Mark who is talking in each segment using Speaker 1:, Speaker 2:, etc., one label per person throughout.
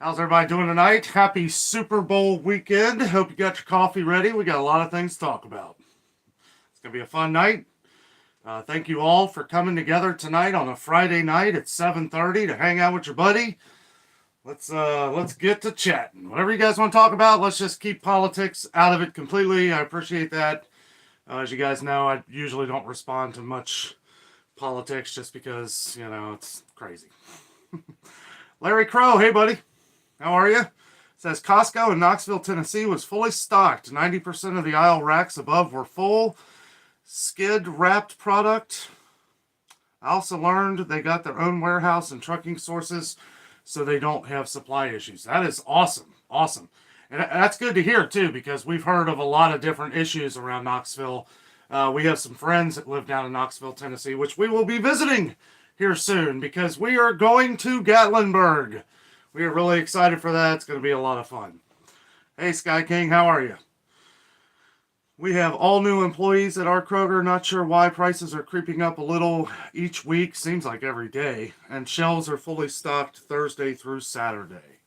Speaker 1: How's everybody doing tonight? Happy Super Bowl weekend. Hope you got your coffee ready. We got a lot of things to talk about. It's going to be a fun night. Thank you all for coming together tonight on a Friday night at 7:30 to hang out with your buddy. Let's get to chatting. Whatever you guys want to talk about, let's just keep politics out of it completely. I appreciate that. As you guys know, I usually don't respond to much politics just because, it's crazy. Larry Crow, hey buddy. How are you? It says Costco in Knoxville, Tennessee was fully stocked. 90% of the aisle racks above were full. Skid wrapped product. I also learned they got their own warehouse and trucking sources so they don't have supply issues. That is awesome. Awesome. And that's good to hear too, because we've heard of a lot of different issues around Knoxville. We have some friends that live down in Knoxville, Tennessee, which we will be visiting here soon because we are going to Gatlinburg. We are really excited for that. It's going to be a lot of fun. Hey, Sky King, how are you? We have all new employees at our Kroger. Not sure why prices are creeping up a little each week. Seems like every day. And shelves are fully stocked Thursday through Saturday.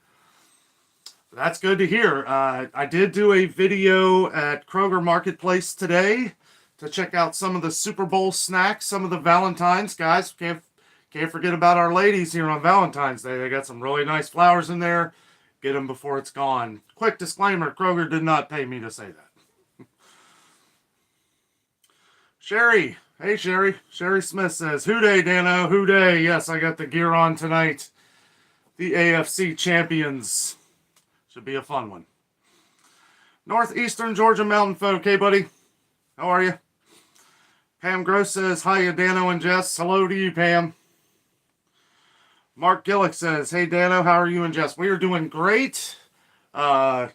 Speaker 1: That's good to hear. I did do a video at Kroger Marketplace today to check out some of the Super Bowl snacks, some of the Valentine's. Guys, can't forget about our ladies here on Valentine's Day. They got some really nice flowers in there. Get them before it's gone. Quick disclaimer, Kroger did not pay me to say that. Sherry. Hey, Sherry. Sherry Smith says, Hooday, Dano. Hooday. Yes, I got the gear on tonight. The AFC champions. Should be a fun one. Northeastern Georgia Mountain folk. Hey, buddy. How are you? Pam Gross says, hiya, Dano and Jess. Hello to you, Pam. Mark Gillick says, hey, Dano, how are you and Jess? We are doing great. Had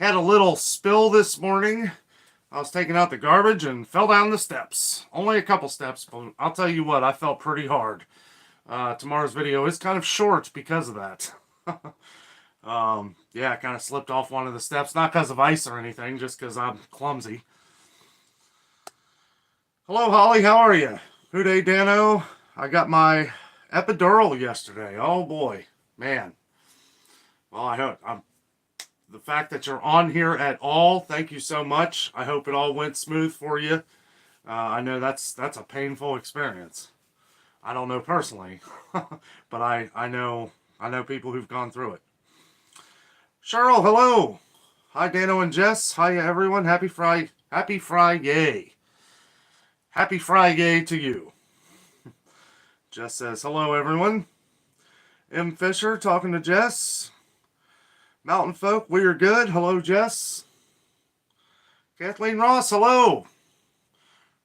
Speaker 1: a little spill this morning. I was taking out the garbage and fell down the steps. Only a couple steps, but I'll tell you what, I fell pretty hard. Tomorrow's video is kind of short because of that. Yeah, I kind of slipped off one of the steps. Not because of ice or anything, just because I'm clumsy. Hello, Holly, how are you? Hooday, Dano. I got my epidural yesterday. Oh boy, man. Well, I hope the fact that you're on here at all, thank you so much. I hope it all went smooth for you. I know that's a painful experience. I don't know personally, but I know people who've gone through it. Cheryl, hello. Hi, Dano and Jess. Hi, everyone. Happy Friday. Happy Friday. Happy Friday to you. Jess says, hello, everyone. M. Fisher talking to Jess. Mountain Folk, we are good. Hello, Jess. Kathleen Ross, hello.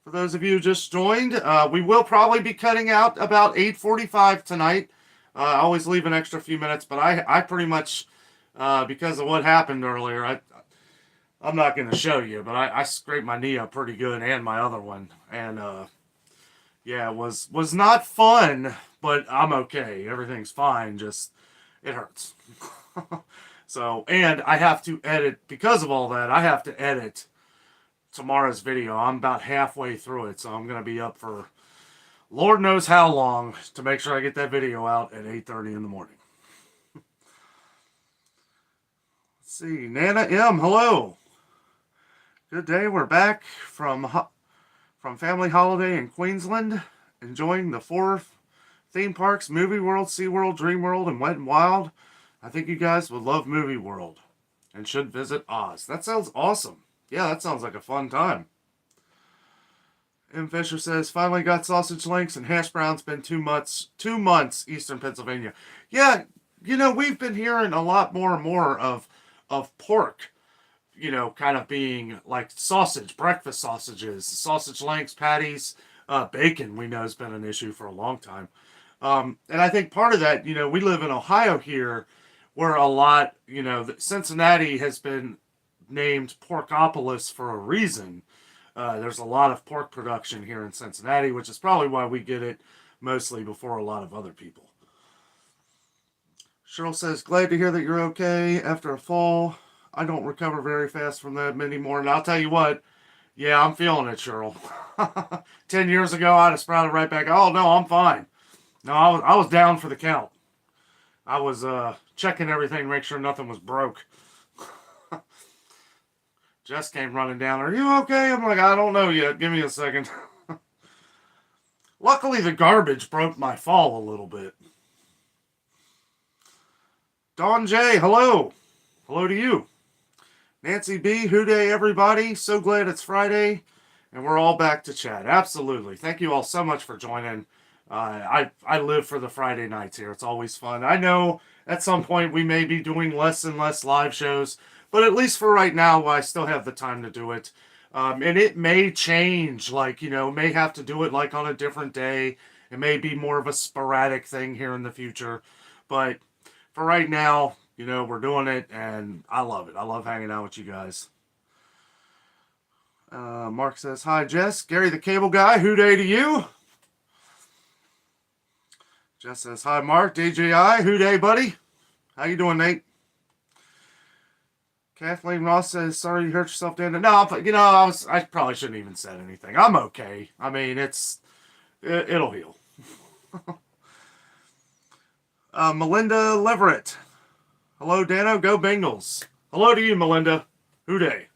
Speaker 1: For those of you who just joined, we will probably be cutting out about 8:45 tonight. I always leave an extra few minutes, but I pretty much, because of what happened earlier, I'm not going to show you, but I scraped my knee up pretty good and my other one. And, yeah, it was not fun, but I'm okay. Everything's fine, just it hurts. So, and I have to edit, because of all that, I have to edit tomorrow's video. I'm about halfway through it, so I'm going to be up for Lord knows how long to make sure I get that video out at 8:30 in the morning. Let's see, Nana M, hello. Good day, we're back from family holiday in Queensland, enjoying the 4 theme parks, Movie World, SeaWorld, Dream World, and Wet n Wild. I think you guys would love Movie World and should visit Oz. That sounds awesome. Yeah, that sounds like a fun time. M. Fisher says, finally got sausage links and hash browns. Been 2 months, Eastern Pennsylvania. Yeah, we've been hearing a lot more and more of pork, kind of being like sausage, breakfast sausages, sausage links, patties, bacon we know has been an issue for a long time. And I think part of that, we live in Ohio here where a lot, Cincinnati has been named Porkopolis for a reason. There's a lot of pork production here in Cincinnati, which is probably why we get it mostly before a lot of other people. Cheryl says, glad to hear that you're okay after a fall. I don't recover very fast from that anymore. And I'll tell you what, yeah, I'm feeling it, Cheryl. 10 years ago, I'd have sprouted right back. Oh, no, I'm fine. No, I was down for the count. I was checking everything, make sure nothing was broke. Jess came running down. Are you okay? I'm like, I don't know yet. Give me a second. Luckily, the garbage broke my fall a little bit. Dawn J, hello. Hello to you. Nancy B, hooday everybody. So glad it's Friday. And we're all back to chat. Absolutely. Thank you all so much for joining. I live for the Friday nights here. It's always fun. I know at some point we may be doing less and less live shows, but at least for right now, I still have the time to do it. And it may change, like, may have to do it like on a different day. It may be more of a sporadic thing here in the future. But for right now, we're doing it, and I love it. I love hanging out with you guys. Mark says, hi, Jess. Gary the Cable Guy, hooday to you. Jess says, hi, Mark. DJI, hooday, buddy. How you doing, Nate? Kathleen Ross says, sorry you hurt yourself, Dan. No, but, I probably shouldn't even said anything. I'm okay. I mean, it'll heal. Melinda Leverett. Hello, Dano. Go Bengals. Hello to you, Melinda. Hooday.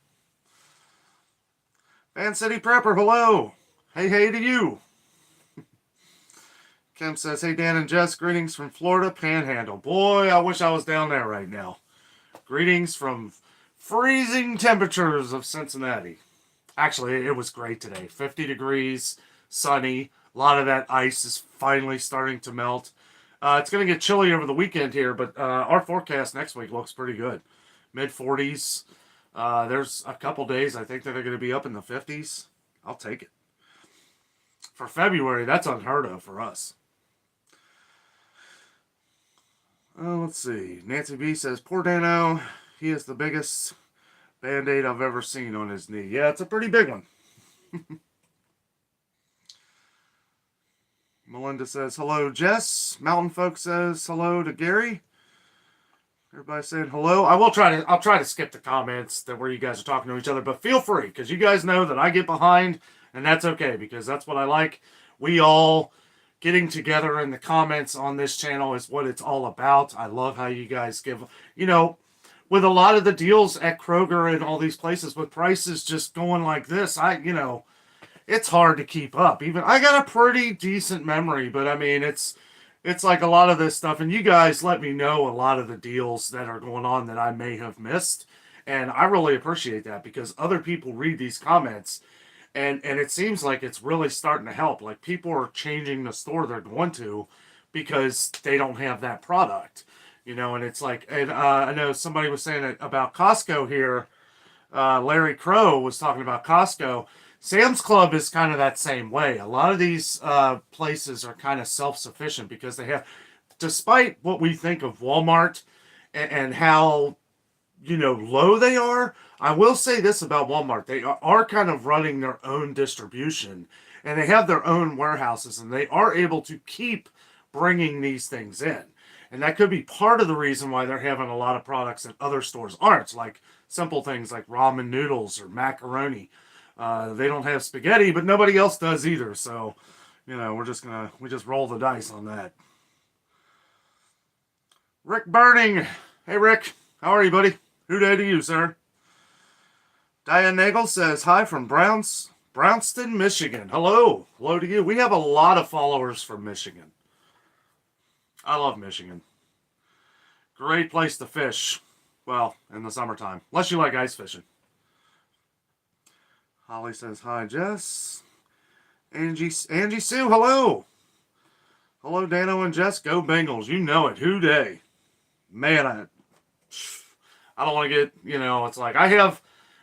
Speaker 1: Fan City Prepper, hello. Hey to you. Kim says, hey, Dan and Jess, greetings from Florida Panhandle. Boy, I wish I was down there right now. Greetings from freezing temperatures of Cincinnati. Actually, it was great today. 50 degrees, sunny. A lot of that ice is finally starting to melt. It's going to get chilly over the weekend here, but our forecast next week looks pretty good. Mid-40s. There's a couple days I think that are going to be up in the 50s. I'll take it. For February, that's unheard of for us. Let's see. Nancy B says, poor Dano. He is the biggest Band-Aid I've ever seen on his knee. Yeah, it's a pretty big one. Melinda says, hello, Jess. Mountain Folk says, hello to Gary. Everybody saying hello. I'll try to skip the comments where you guys are talking to each other, but feel free, because you guys know that I get behind, and that's okay, because that's what I like. We all getting together in the comments on this channel is what it's all about. I love how you guys give, with a lot of the deals at Kroger and all these places, with prices just going like this, it's hard to keep up. Even I got a pretty decent memory, but I mean, it's like a lot of this stuff, and you guys let me know a lot of the deals that are going on that I may have missed, and I really appreciate that, because other people read these comments, and it seems like it's really starting to help. Like, people are changing the store they're going to because they don't have that product, and it's like, and I know somebody was saying it about Costco here. Larry Crow was talking about Costco. Sam's Club is kind of that same way. A lot of these places are kind of self-sufficient because they have, despite what we think of Walmart and how, low they are, I will say this about Walmart. They are kind of running their own distribution, and they have their own warehouses, and they are able to keep bringing these things in. And that could be part of the reason why they're having a lot of products that other stores aren't, like simple things like ramen noodles or macaroni. They don't have spaghetti, but nobody else does either. So, we just roll the dice on that. Rick Burning. Hey, Rick. How are you, buddy? Hooday to you, sir. Diane Nagel says, hi from Brownston, Michigan. Hello. Hello to you. We have a lot of followers from Michigan. I love Michigan. Great place to fish. Well, in the summertime. Unless you like ice fishing. Holly says, hi, Jess. Angie Sue, hello. Hello, Dano and Jess. Go Bengals. You know it. Hooday. Man, I don't want to get, it's like, I have,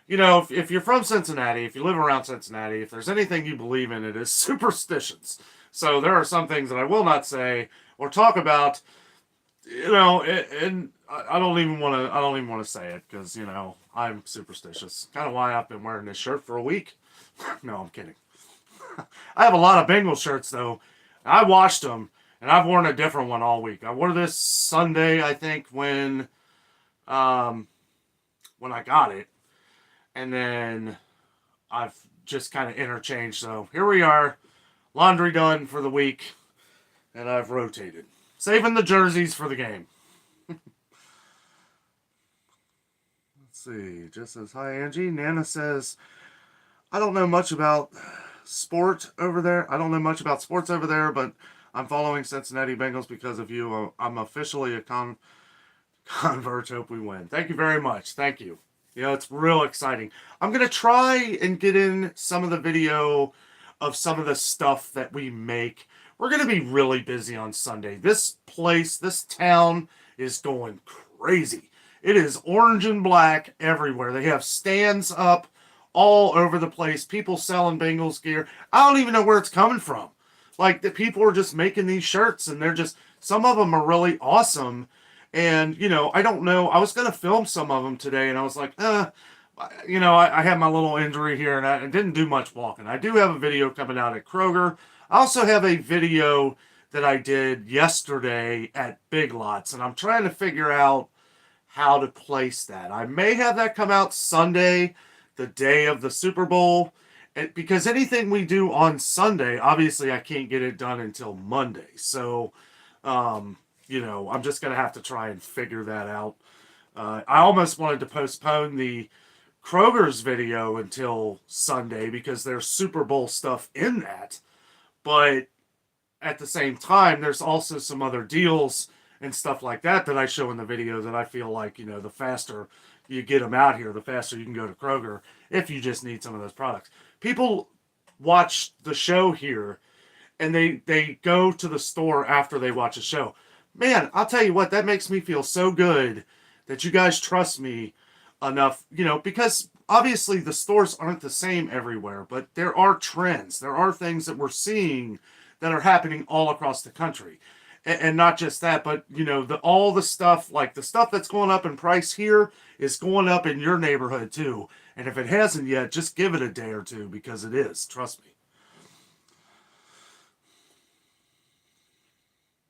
Speaker 1: if you're from Cincinnati, if you live around Cincinnati, if there's anything you believe in, it is superstitions. So there are some things that I will not say or talk about, and I don't even want to say it because, I'm superstitious. Kind of why I've been wearing this shirt for a week. No, I'm kidding. I have a lot of Bengals shirts, though. I washed them, and I've worn a different one all week. I wore this Sunday, I think, when I got it. And then I've just kind of interchanged. So here we are. Laundry done for the week. And I've rotated. Saving the jerseys for the game. see. Just says, hi, Angie. Nana says, I don't know much about sport over there. I don't know much about sports over there, but I'm following Cincinnati Bengals because of you. I'm officially a convert. Hope we win. Thank you very much. Thank you. You know, it's real exciting. I'm going to try and get in some of the video of some of the stuff that we make. We're going to be really busy on Sunday. This place, this town is going crazy. It is orange and black everywhere. They have stands up all over the place. People selling Bengals gear. I don't even know where it's coming from. Like, the people are just making these shirts, and they're just, some of them are really awesome. And, you know, I don't know. I was going to film some of them today, and I was like, you know, I had my little injury here, and I didn't do much walking. I do have a video coming out at Kroger. I also have a video that I did yesterday at Big Lots, and I'm trying to figure out how to place that. I may have that come out Sunday, the day of the Super Bowl, because anything we do on Sunday, obviously I can't get it done until Monday. So, you know, I'm just going to have to try and figure that out. I almost wanted to postpone the Kroger's video until Sunday because there's Super Bowl stuff in that. But at the same time, there's also some other deals and stuff like that that I show in the video that I feel like, you know, the faster you get them out here, the faster you can go to Kroger if you just need some of those products. People watch the show here and they go to the store after they watch a show. Man, I'll tell you what, that makes me feel so good that you guys trust me enough, you know, because obviously the stores aren't the same everywhere, but there are trends. There are things that we're seeing that are happening all across the country. And not just that, but, you know, all the stuff, like the stuff that's going up in price here is going up in your neighborhood too. And if it hasn't yet, just give it a day or two because it is. Trust me.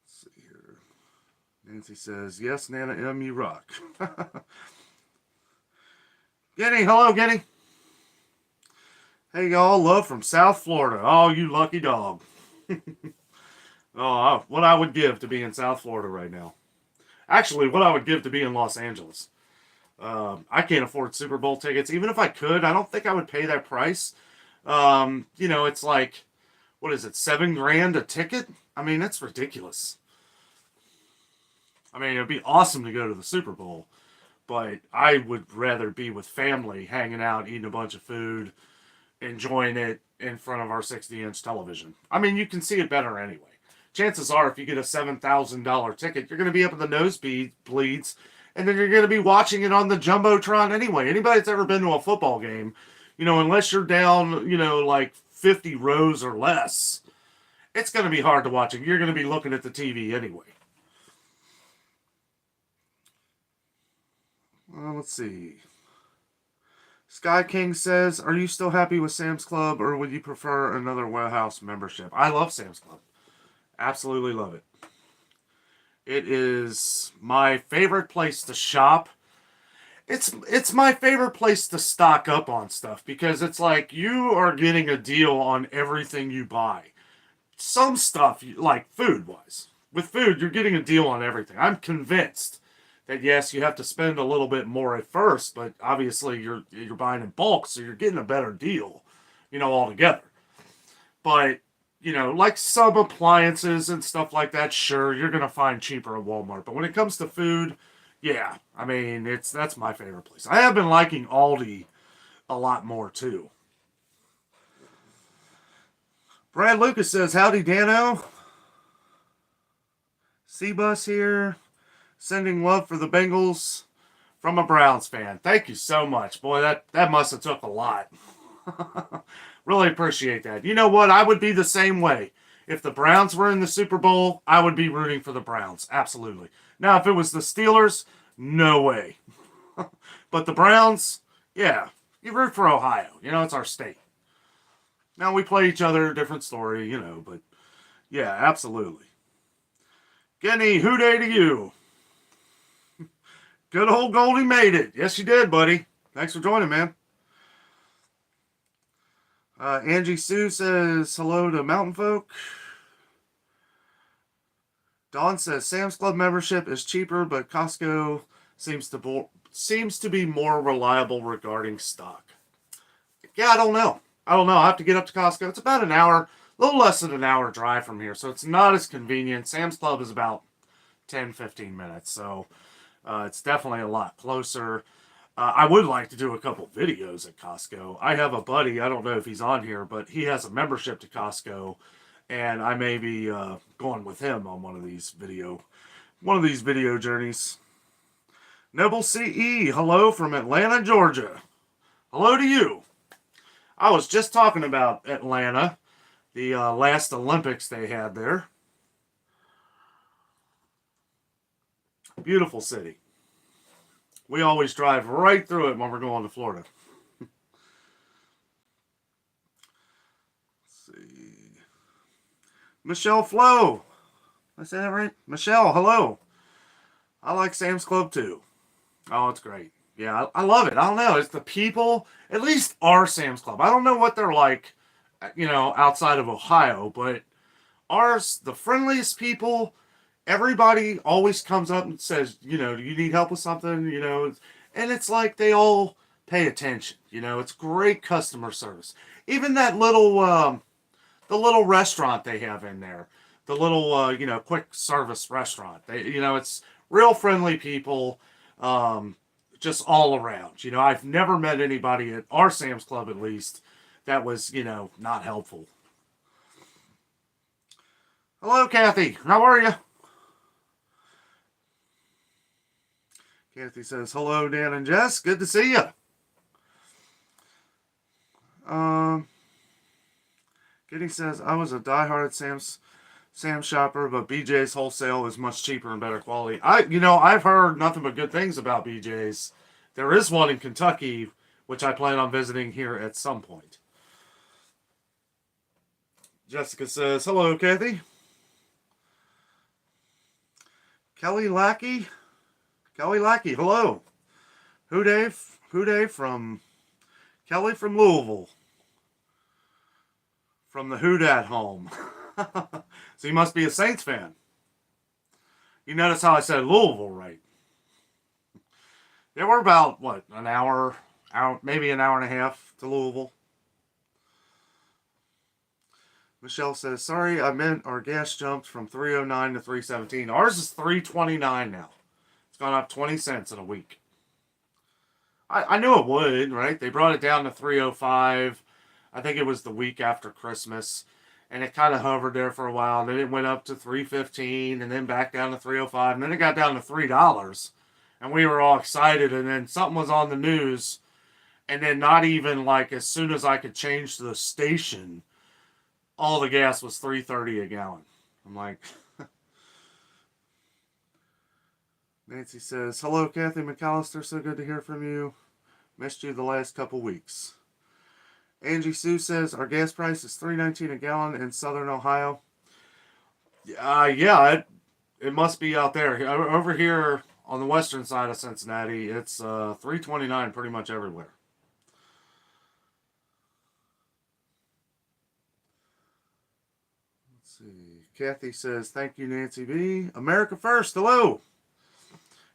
Speaker 1: Let's see here. Nancy says, yes, Nana M, you rock. Guinea, hello, Guinea. Hey, y'all, love from South Florida. Oh, you lucky dog. Oh, what I would give to be in South Florida right now. Actually, what I would give to be in Los Angeles. I can't afford Super Bowl tickets. Even if I could, I don't think I would pay that price. You know, it's like, what is it, $7,000 a ticket? I mean, that's ridiculous. I mean, it'd be awesome to go to the Super Bowl, but I would rather be with family, hanging out, eating a bunch of food, enjoying it in front of our 60-inch television. I mean, you can see it better anyway. Chances are, if you get a $7,000 ticket, you're going to be up in the nosebleeds, and then you're going to be watching it on the Jumbotron anyway. Anybody that's ever been to a football game, you know, unless you're down, you know, like 50 rows or less, it's going to be hard to watch it. You're going to be looking at the TV anyway. Well, let's see. Sky King says, are you still happy with Sam's Club, or would you prefer another warehouse membership? I love Sam's Club. Absolutely love it. It is my favorite place to shop. It's my favorite place to stock up on stuff because it's like you are getting a deal on everything you buy. Some stuff, like food-wise. With food, you're getting a deal on everything. I'm convinced that yes, you have to spend a little bit more at first, but obviously you're buying in bulk, so you're getting a better deal, you know, altogether. But you know, like some appliances and stuff like that, sure, you're going to find cheaper at Walmart. But when it comes to food, yeah, I mean, that's my favorite place. I have been liking Aldi a lot more, too. Brad Lucas says, howdy, Dano. C-Bus here, sending love for the Bengals from a Browns fan. Thank you so much. Boy, that must have took a lot. Really appreciate that. You know what? I would be the same way. If the Browns were in the Super Bowl, I would be rooting for the Browns. Absolutely. Now, if it was the Steelers, no way. But the Browns, yeah, you root for Ohio. You know, it's our state. Now, we play each other, different story, you know, but yeah, absolutely. Kenny, who day to you? Good old Goldie made it. Yes, you did, buddy. Thanks for joining, man. Angie Sue says hello to Mountain Folk. Dawn says Sam's Club membership is cheaper, but Costco seems to be more reliable regarding stock. Yeah, I don't know. I have to get up to Costco. It's about an hour, a little less than an hour drive from here, so it's not as convenient. Sam's Club is about 10-15 minutes, so it's definitely a lot closer. I would like to do a couple videos at Costco. I have a buddy, I don't know if he's on here, but he has a membership to Costco, and I may be going with him on one of these video journeys. Noble CE, hello from Atlanta, Georgia. Hello to you. I was just talking about Atlanta, the last Olympics they had there. Beautiful city. We always drive right through it when we're going to Florida. Let's see. Michelle Flo. Did I say that right? Michelle, hello. I like Sam's Club too. Oh, it's great. Yeah, I love it. I don't know. It's the people, at least our Sam's Club. I don't know what they're like, outside of Ohio, but ours, the friendliest people. Everybody always comes up and says, do you need help with something? And it's like they all pay attention. It's great customer service. Even that the little restaurant they have in there, the little, quick service restaurant. It's real friendly people, just all around. I've never met anybody at our Sam's Club, at least, that was, not helpful. Hello, Kathy. How are you? Kathy says, hello, Dan and Jess. Good to see you. Kitty says, I was a diehard Sam's shopper, but BJ's wholesale is much cheaper and better quality. I've heard nothing but good things about BJ's. There is one in Kentucky, which I plan on visiting here at some point. Jessica says, hello, Kathy. Kelly Lackey, hello. Who Day from Kelly from Louisville. From the Who Dat home. So you must be a Saints fan. You notice how I said Louisville, right? Yeah, we're about, an hour, maybe an hour and a half to Louisville. Michelle says, sorry, I meant our gas jumped from $3.09 to $3.17. Ours is $3.29 now. It's gone up 20 cents in a week. I knew it would, right? They brought it down to $3.05. I think it was the week after Christmas. And it kind of hovered there for a while. Then it went up to $3.15 and then back down to $3.05. And then it got down to $3. And we were all excited. And then something was on the news. And then not even as soon as I could change to the station, all the gas was $3.30 a gallon. I'm like... Nancy says, hello, Kathy McAllister. So good to hear from you. Missed you the last couple weeks. Angie Sue says, our gas price is $3.19 a gallon in southern Ohio. Yeah, it must be out there. Over here on the western side of Cincinnati, it's $3.29 pretty much everywhere. Let's see. Kathy says, thank you, Nancy B. America First, hello.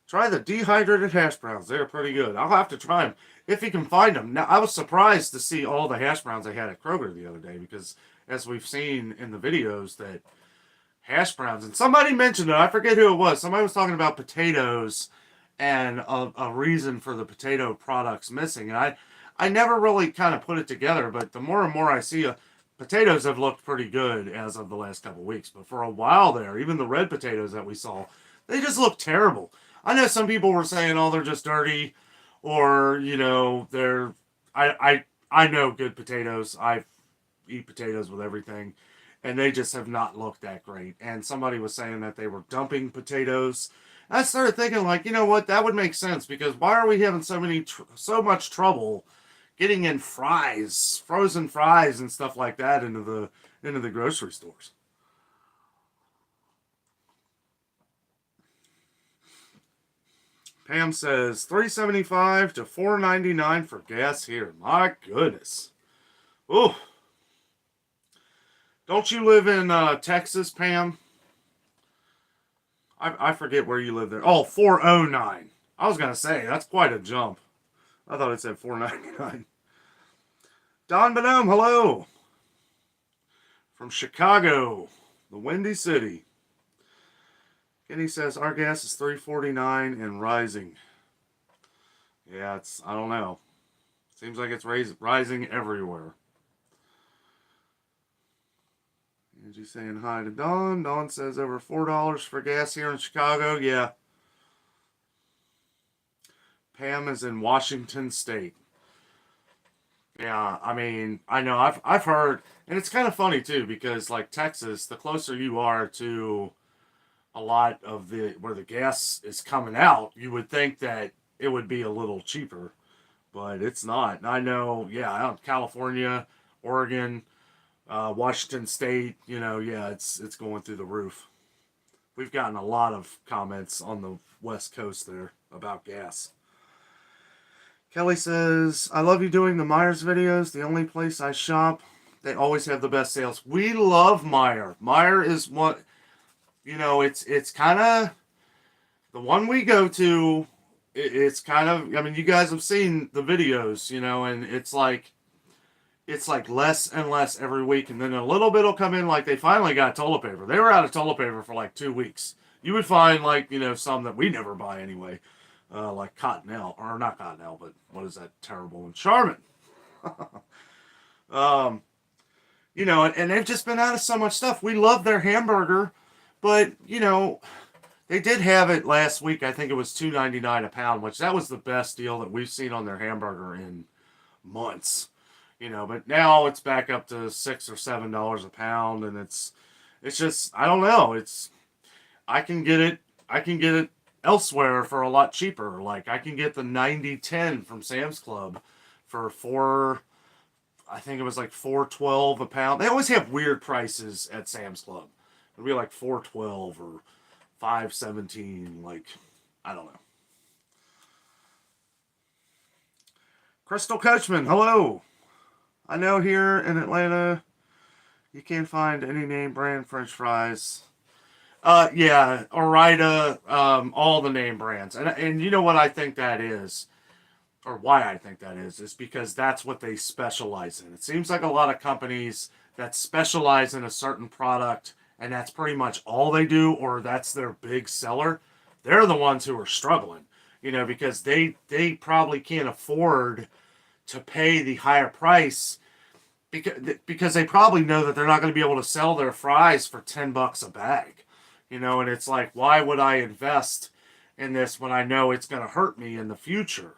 Speaker 1: Try the dehydrated hash browns. They're pretty good. I'll have to try them if you can find them. Now, I was surprised to see all the hash browns they had at Kroger the other day because, as we've seen in the videos, that hash browns, and somebody mentioned it, I forget who it was. Somebody was talking about potatoes and a reason for the potato products missing. And I never really kind of put it together, but the more and more I see, potatoes have looked pretty good as of the last couple of weeks. But for a while there, even the red potatoes that we saw, they just look terrible. I know some people were saying, oh, they're just dirty, or, they're, I know good potatoes. I eat potatoes with everything, and they just have not looked that great. And somebody was saying that they were dumping potatoes. I started thinking, you know what, that would make sense, because why are we having so much trouble getting in fries, frozen fries and stuff like that into the grocery stores? Pam says $3.75 to $4.99 for gas here. My goodness. Oh. Don't you live in Texas, Pam? I forget where you live there. Oh, $4.09. I was going to say, that's quite a jump. I thought it said $4.99. Don Bonhomme, hello. From Chicago, the Windy City. Kenny says, our gas is $3.49 and rising. Yeah, I don't know. Seems like it's rising everywhere. Angie saying hi to Dawn. Dawn says over $4 for gas here in Chicago. Yeah. Pam is in Washington State. Yeah, I mean, I know I've heard, and it's kind of funny too because like Texas, the closer you are to a lot of where the gas is coming out, you would think that it would be a little cheaper, but it's not. And I know, yeah, out in California, Oregon, Washington State, yeah, it's going through the roof. We've gotten a lot of comments on the West Coast there about gas. Kelly says, I love you doing the Myers videos. The only place I shop, they always have the best sales. We love Meijer. Meijer is what, it's kind of the one we go to. It's kind of, I mean, you guys have seen the videos, and it's like less and less every week. And then a little bit will come in, like they finally got toilet paper. They were out of toilet paper for like 2 weeks. You would find like, some that we never buy anyway. Like Cottonelle, or not Cottonelle, but what is that terrible one? Charmin. And they've just been out of so much stuff. We love their hamburger, but, they did have it last week. I think it was $2.99 a pound, which that was the best deal that we've seen on their hamburger in months. But now it's back up to $6 or $7 a pound, and it's just, I don't know. I can get it elsewhere for a lot cheaper. Like I can get the 90-10 from Sam's Club for I think it was like $4.12 a pound. They always have weird prices at Sam's Club. It'll be like $4.12 or $5.17. Like, I don't know. Crystal Coachman, hello. I know here in Atlanta you can't find any name brand French fries. Yeah, Orida, all the name brands. And you know what I think that is, or why I think that is because that's what they specialize in. It seems like a lot of companies that specialize in a certain product, and that's pretty much all they do, or that's their big seller, they're the ones who are struggling, because they probably can't afford to pay the higher price because they probably know that they're not going to be able to sell their fries for $10 a bag. And it's like, why would I invest in this when I know it's going to hurt me in the future?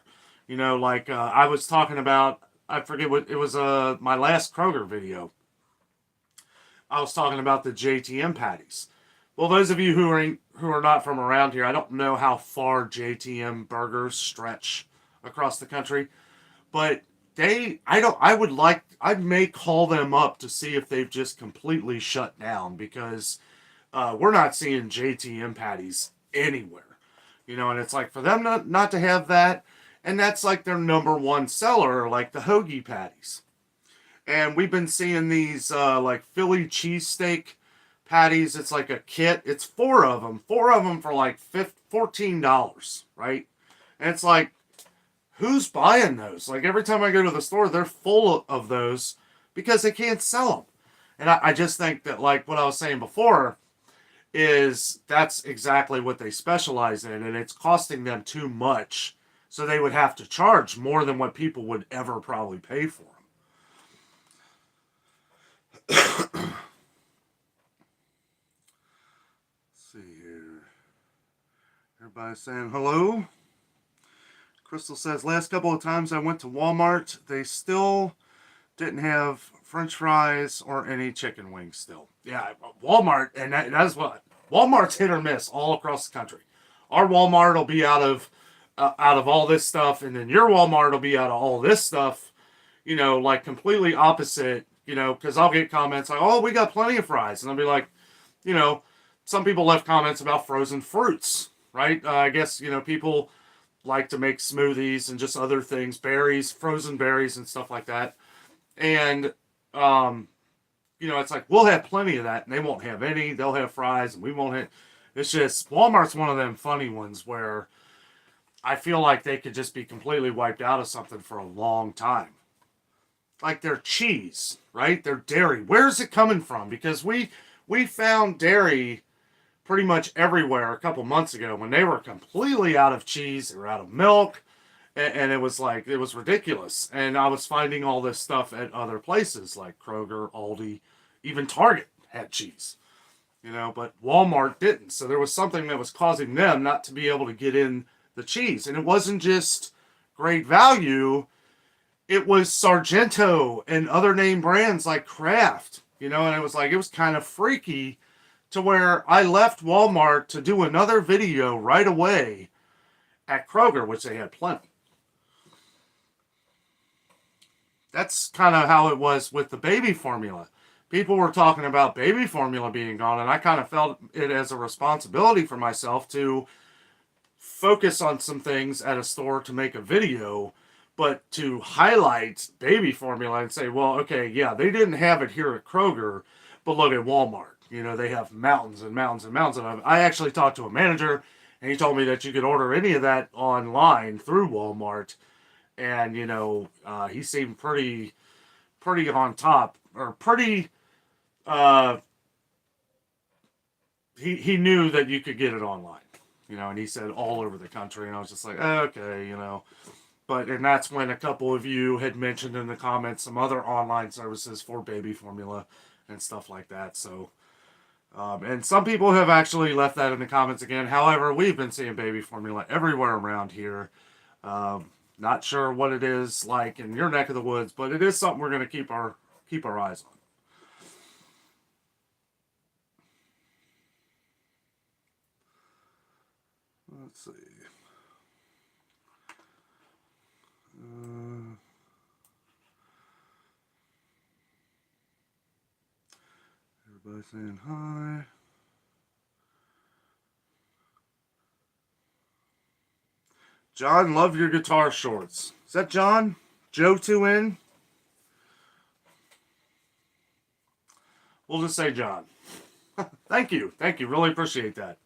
Speaker 1: I was talking about, I forget what, it was my last Kroger video. I was talking about the JTM patties. Well, those of you who are not from around here, I don't know how far JTM burgers stretch across the country, but I may call them up to see if they've just completely shut down because we're not seeing JTM patties anywhere, and it's like for them not to have that, and that's like their number one seller, like the hoagie patties. And we've been seeing these like Philly cheesesteak patties. It's like a kit. It's four of them for like $14, right? And it's like, who's buying those? Like every time I go to the store, they're full of those because they can't sell them. And I just think that, like what I was saying before, is that's exactly what they specialize in, and it's costing them too much, so they would have to charge more than what people would ever probably pay for them. Let's see here. Everybody's saying hello. Crystal says, last couple of times I went to Walmart, they still didn't have French fries or any chicken wings still. Yeah, Walmart, and that's what Walmart's hit or miss all across the country. Our Walmart will be out of all this stuff, and then your Walmart will be out of all this stuff. Like completely opposite. Because I'll get comments like, "Oh, we got plenty of fries," and I'll be like, some people left comments about frozen fruits, right? I guess people like to make smoothies and just other things, berries, frozen berries, and stuff like that. And it's like, we'll have plenty of that, and they won't have any. They'll have fries, and we won't have. It's just, Walmart's one of them funny ones where I feel like they could just be completely wiped out of something for a long time. Like their cheese, right? Their dairy. Where's it coming from? Because we found dairy pretty much everywhere a couple months ago when they were completely out of cheese, they were out of milk, and it was like it was ridiculous. And I was finding all this stuff at other places like Kroger, Aldi, even Target had cheese, but Walmart didn't. So there was something that was causing them not to be able to get in the cheese, and it wasn't just Great Value. It was Sargento and other name brands like Kraft, and it was kind of freaky to where I left Walmart to do another video right away at Kroger, which they had plenty. That's kind of how it was with the baby formula. People were talking about baby formula being gone, and I kind of felt it as a responsibility for myself to focus on some things at a store to make a video, but to highlight baby formula and say, well, okay, yeah, they didn't have it here at Kroger, but look at Walmart. They have mountains and mountains and mountains of it. I actually talked to a manager, and he told me that you could order any of that online through Walmart. And, he seemed pretty on top, or pretty, he knew that you could get it online, and he said all over the country. And I was just like, okay, and that's when a couple of you had mentioned in the comments some other online services for baby formula and stuff like that. So, and some people have actually left that in the comments again. However, we've been seeing baby formula everywhere around here. Not sure what it is like in your neck of the woods, but it is something we're going to keep our eyes on. Let's see. Everybody saying hi. John, love your guitar shorts. Is that John? Joe 2N? We'll just say John. Thank you. Really appreciate that.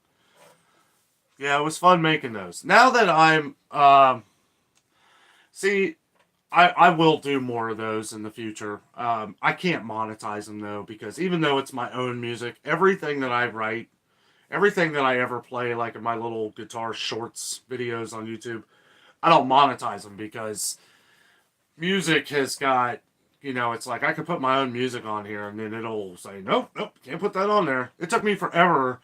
Speaker 1: Yeah, it was fun making those. Now that I'm, I will do more of those in the future. I can't monetize them though, because even though it's my own music, everything that I write, everything that I ever play, like in my little guitar shorts videos on YouTube, I don't monetize them because music has got, it's like I could put my own music on here and then it'll say, nope, can't put that on there. It took me forever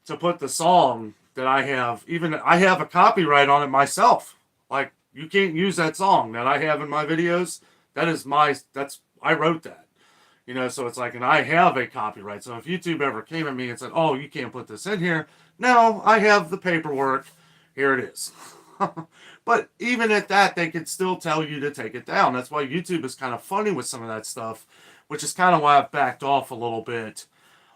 Speaker 1: to put the song that I have, I have a copyright on it myself. Like, you can't use that song that I have in my videos. I wrote that. So it's like, and I have a copyright. So if YouTube ever came at me and said, oh, you can't put this in here. No, I have the paperwork. Here it is. But even at that, they could still tell you to take it down. That's why YouTube is kind of funny with some of that stuff, which is kind of why I've backed off a little bit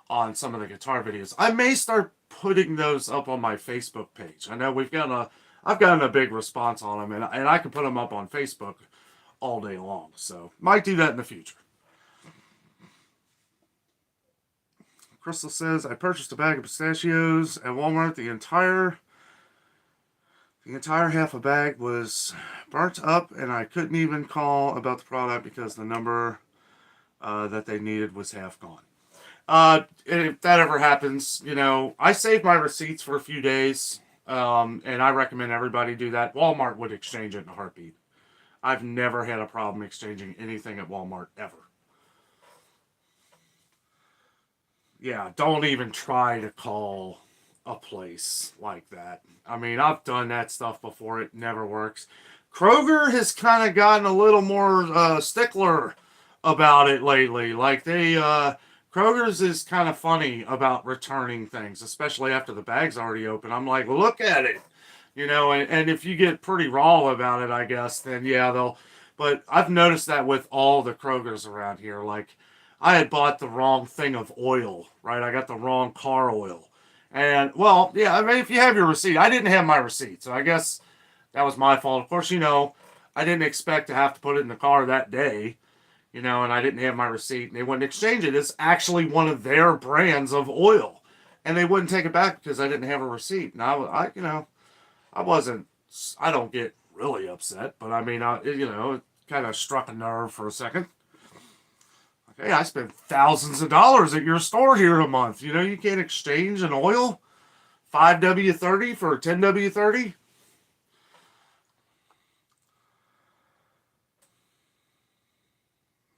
Speaker 1: on some of the guitar videos. I may start putting those up on my Facebook page. I know I've gotten a big response on them, and I can put them up on Facebook all day long. So might do that in the future. Crystal says, I purchased a bag of pistachios at Walmart. The entire half a bag was burnt up, and I couldn't even call about the product because the number that they needed was half gone. If that ever happens, I save my receipts for a few days, and I recommend everybody do that. Walmart would exchange it in a heartbeat. I've never had a problem exchanging anything at Walmart, ever. Yeah, don't even try to call a place like that. I mean, I've done that stuff before. It never works. Kroger has kind of gotten a little more stickler about it lately. Like Kroger's is kind of funny about returning things, especially after the bag's already open. I'm like, look at it. And if you get pretty raw about it, I guess, then yeah, they'll. But I've noticed that with all the Krogers around here. Like, I had bought the wrong thing of oil, right? I got the wrong car oil. And, well, yeah, I mean, if you have your receipt, I didn't have my receipt, so I guess that was my fault. Of course, I didn't expect to have to put it in the car that day, and I didn't have my receipt, and they wouldn't exchange it. It's actually one of their brands of oil, and they wouldn't take it back because I didn't have a receipt. And I wasn't I don't get really upset, but I mean, it kind of struck a nerve for a second. Okay, I spent thousands of dollars at your store here a month. You can't exchange an oil 5W30 for 10W30.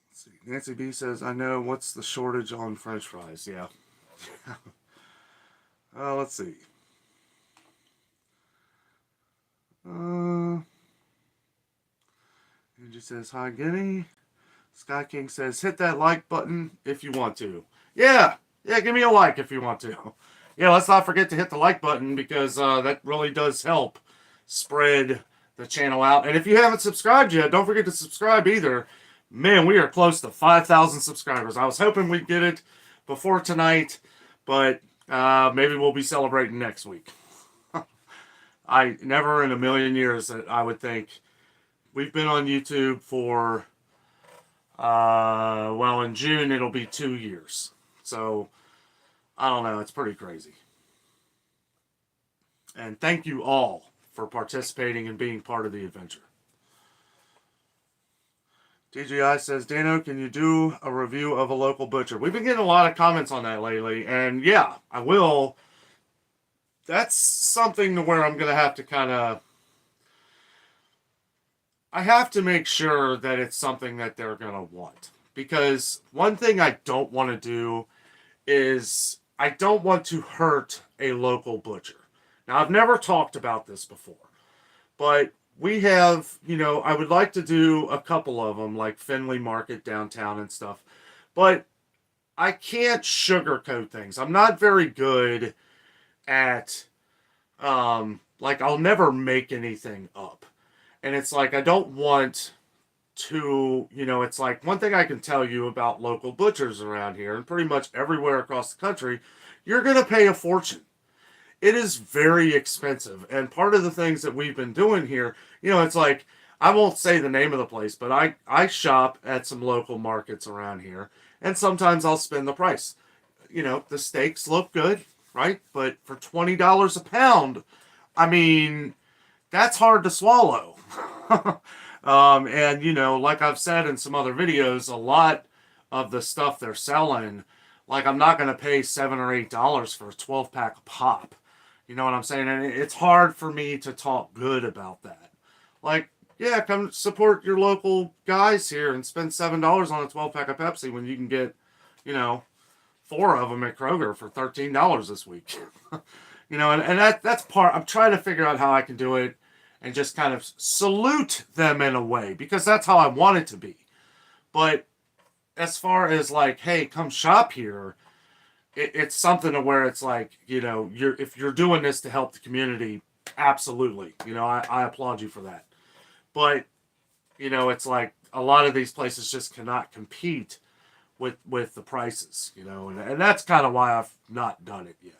Speaker 1: Let's see. Nancy B says, I know, what's the shortage on French fries? Yeah. Let's see. Angie says, hi, Guinea. Sky King says, hit that like button if you want to. Yeah, give me a like if you want to. Yeah, let's not forget to hit the like button because that really does help spread the channel out. And if you haven't subscribed yet, don't forget to subscribe either. Man, we are close to 5,000 subscribers. I was hoping we'd get it before tonight, but maybe we'll be celebrating next week. I never in a million years that I would think. We've been on YouTube for, well, in June it'll be 2 years. So, I don't know, it's pretty crazy. And thank you all for participating and being part of the adventure. TGI says, Dano, can you do a review of a local butcher? We've been getting a lot of comments on that lately, and yeah, I will. That's something to where I'm going to have to kind of... I have to make sure that it's something that they're going to want. Because one thing I don't want to do is I don't want to hurt a local butcher. Now, I've never talked about this before, but we have, I would like to do a couple of them, like Findlay Market downtown and stuff, but I can't sugarcoat things. I'm not very good at, like, I'll never make anything up. And it's like, I don't want to, it's like, one thing I can tell you about local butchers around here, and pretty much everywhere across the country, you're going to pay a fortune. It is very expensive. And part of the things that we've been doing here, it's like, I won't say the name of the place, but I shop at some local markets around here, and sometimes I'll spend the price. The steaks look good, right? But for $20 a pound, I mean, that's hard to swallow. And, like I've said in some other videos, a lot of the stuff they're selling, like, I'm not going to pay $7 or $8 for a 12-pack of pop. You know what I'm saying? And it's hard for me to talk good about that. Like, yeah, come support your local guys here and spend $7 on a 12-pack of Pepsi when you can get, 4 of them at Kroger for $13 this week. And that's part, I'm trying to figure out how I can do it and just kind of salute them in a way, because that's how I want it to be. But as far as like, hey, come shop here, it's something to where it's like, if you're doing this to help the community, absolutely. I applaud you for that. But, it's like a lot of these places just cannot compete with the prices, and that's kind of why I've not done it yet.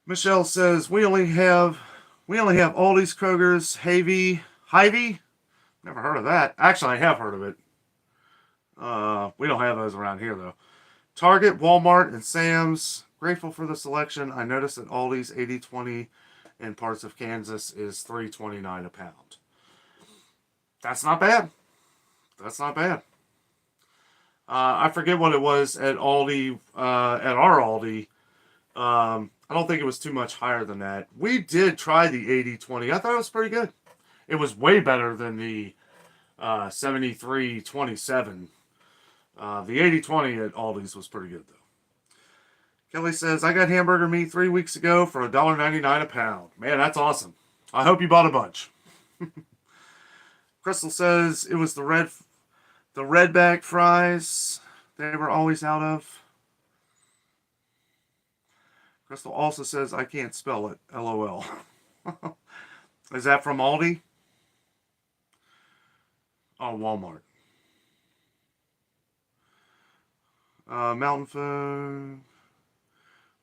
Speaker 1: Michelle says, we only have Aldi's, Kroger's, Hy-Vee. Never heard of that. Actually, I have heard of it. We don't have those around here, though. Target, Walmart, and Sam's. Grateful for the selection. I noticed that Aldi's 80/20 in parts of Kansas is $3.29 a pound. That's not bad. That's not bad. I forget what it was at Aldi, at our Aldi. I don't think it was too much higher than that. We did try the 80/20. I thought it was pretty good. It was way better than the 73/27. The 80/20 at Aldi's was pretty good, though. Kelly says, I got hamburger meat 3 weeks ago for $1.99 a pound. Man, that's awesome. I hope you bought a bunch. Crystal says, it was the redback fries they were always out of. Crystal also says, I can't spell it. LOL. Is that from Aldi? Oh, Walmart. Mountain Food.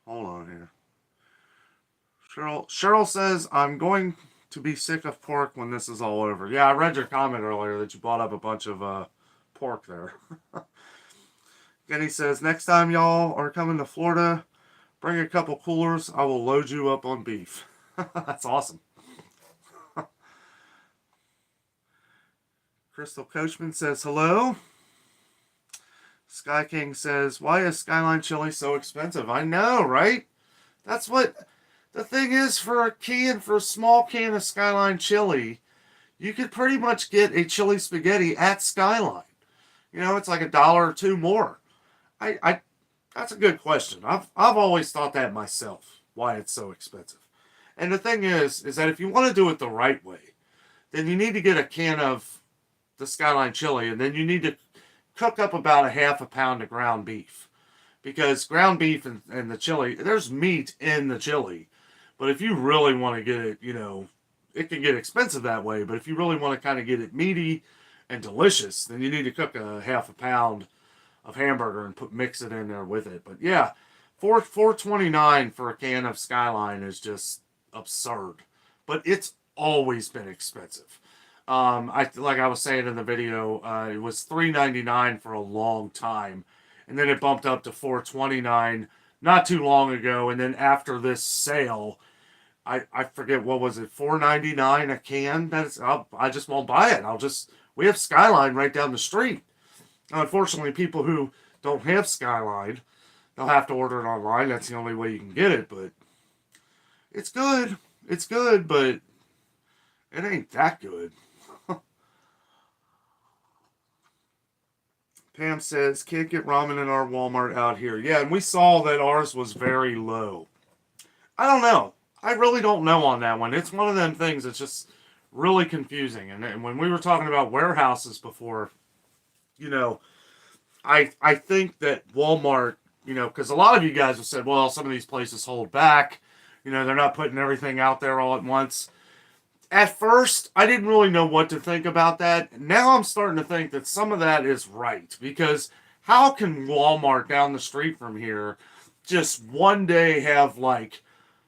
Speaker 1: Hold on here. Cheryl says, I'm going to be sick of pork when this is all over. Yeah, I read your comment earlier that you bought up a bunch of pork there. Kenny says, next time y'all are coming to Florida, bring a couple coolers. I will load you up on beef. That's awesome. Crystal Coachman says hello. Sky King says, why is Skyline Chili so expensive? I know, right? That's what the thing is for a small can of Skyline Chili. You could pretty much get a chili spaghetti at Skyline. You know, it's like $1 or $2 more. I that's a good question. I've always thought that myself, why it's so expensive. And the thing is that if you want to do it the right way, then you need to get a can of the Skyline Chili, and then you need to cook up about a half a pound of ground beef. Because ground beef and the chili, there's meat in the chili. But if you really want to get it, you know, it can get expensive that way. But if you really want to kind of get it meaty and delicious, then you need to cook a half a pound of hamburger and mix it in there with it. But yeah, $4.29 for a can of Skyline is just absurd. But it's always been expensive. Like I was saying in the video, it was $3.99 for a long time, and then it bumped up to $4.29 not too long ago. And then after this sale, I forget, what was it, $4.99 a can? I just won't buy it. We have Skyline right down the street. Unfortunately, people who don't have Skyline, they'll have to order it online. That's the only way you can get it. But it's good. It's good, but it ain't that good. Pam says, can't get ramen in our Walmart out here. Yeah, and we saw that ours was very low. I don't know. I really don't know on that one. It's one of them things that's just really confusing. And when we were talking about warehouses before, you know, I think that Walmart, you know, because a lot of you guys have said, well, some of these places hold back. You know, they're not putting everything out there all at once. At first, I didn't really know what to think about that. Now I'm starting to think that some of that is right. Because how can Walmart down the street from here just one day have, like,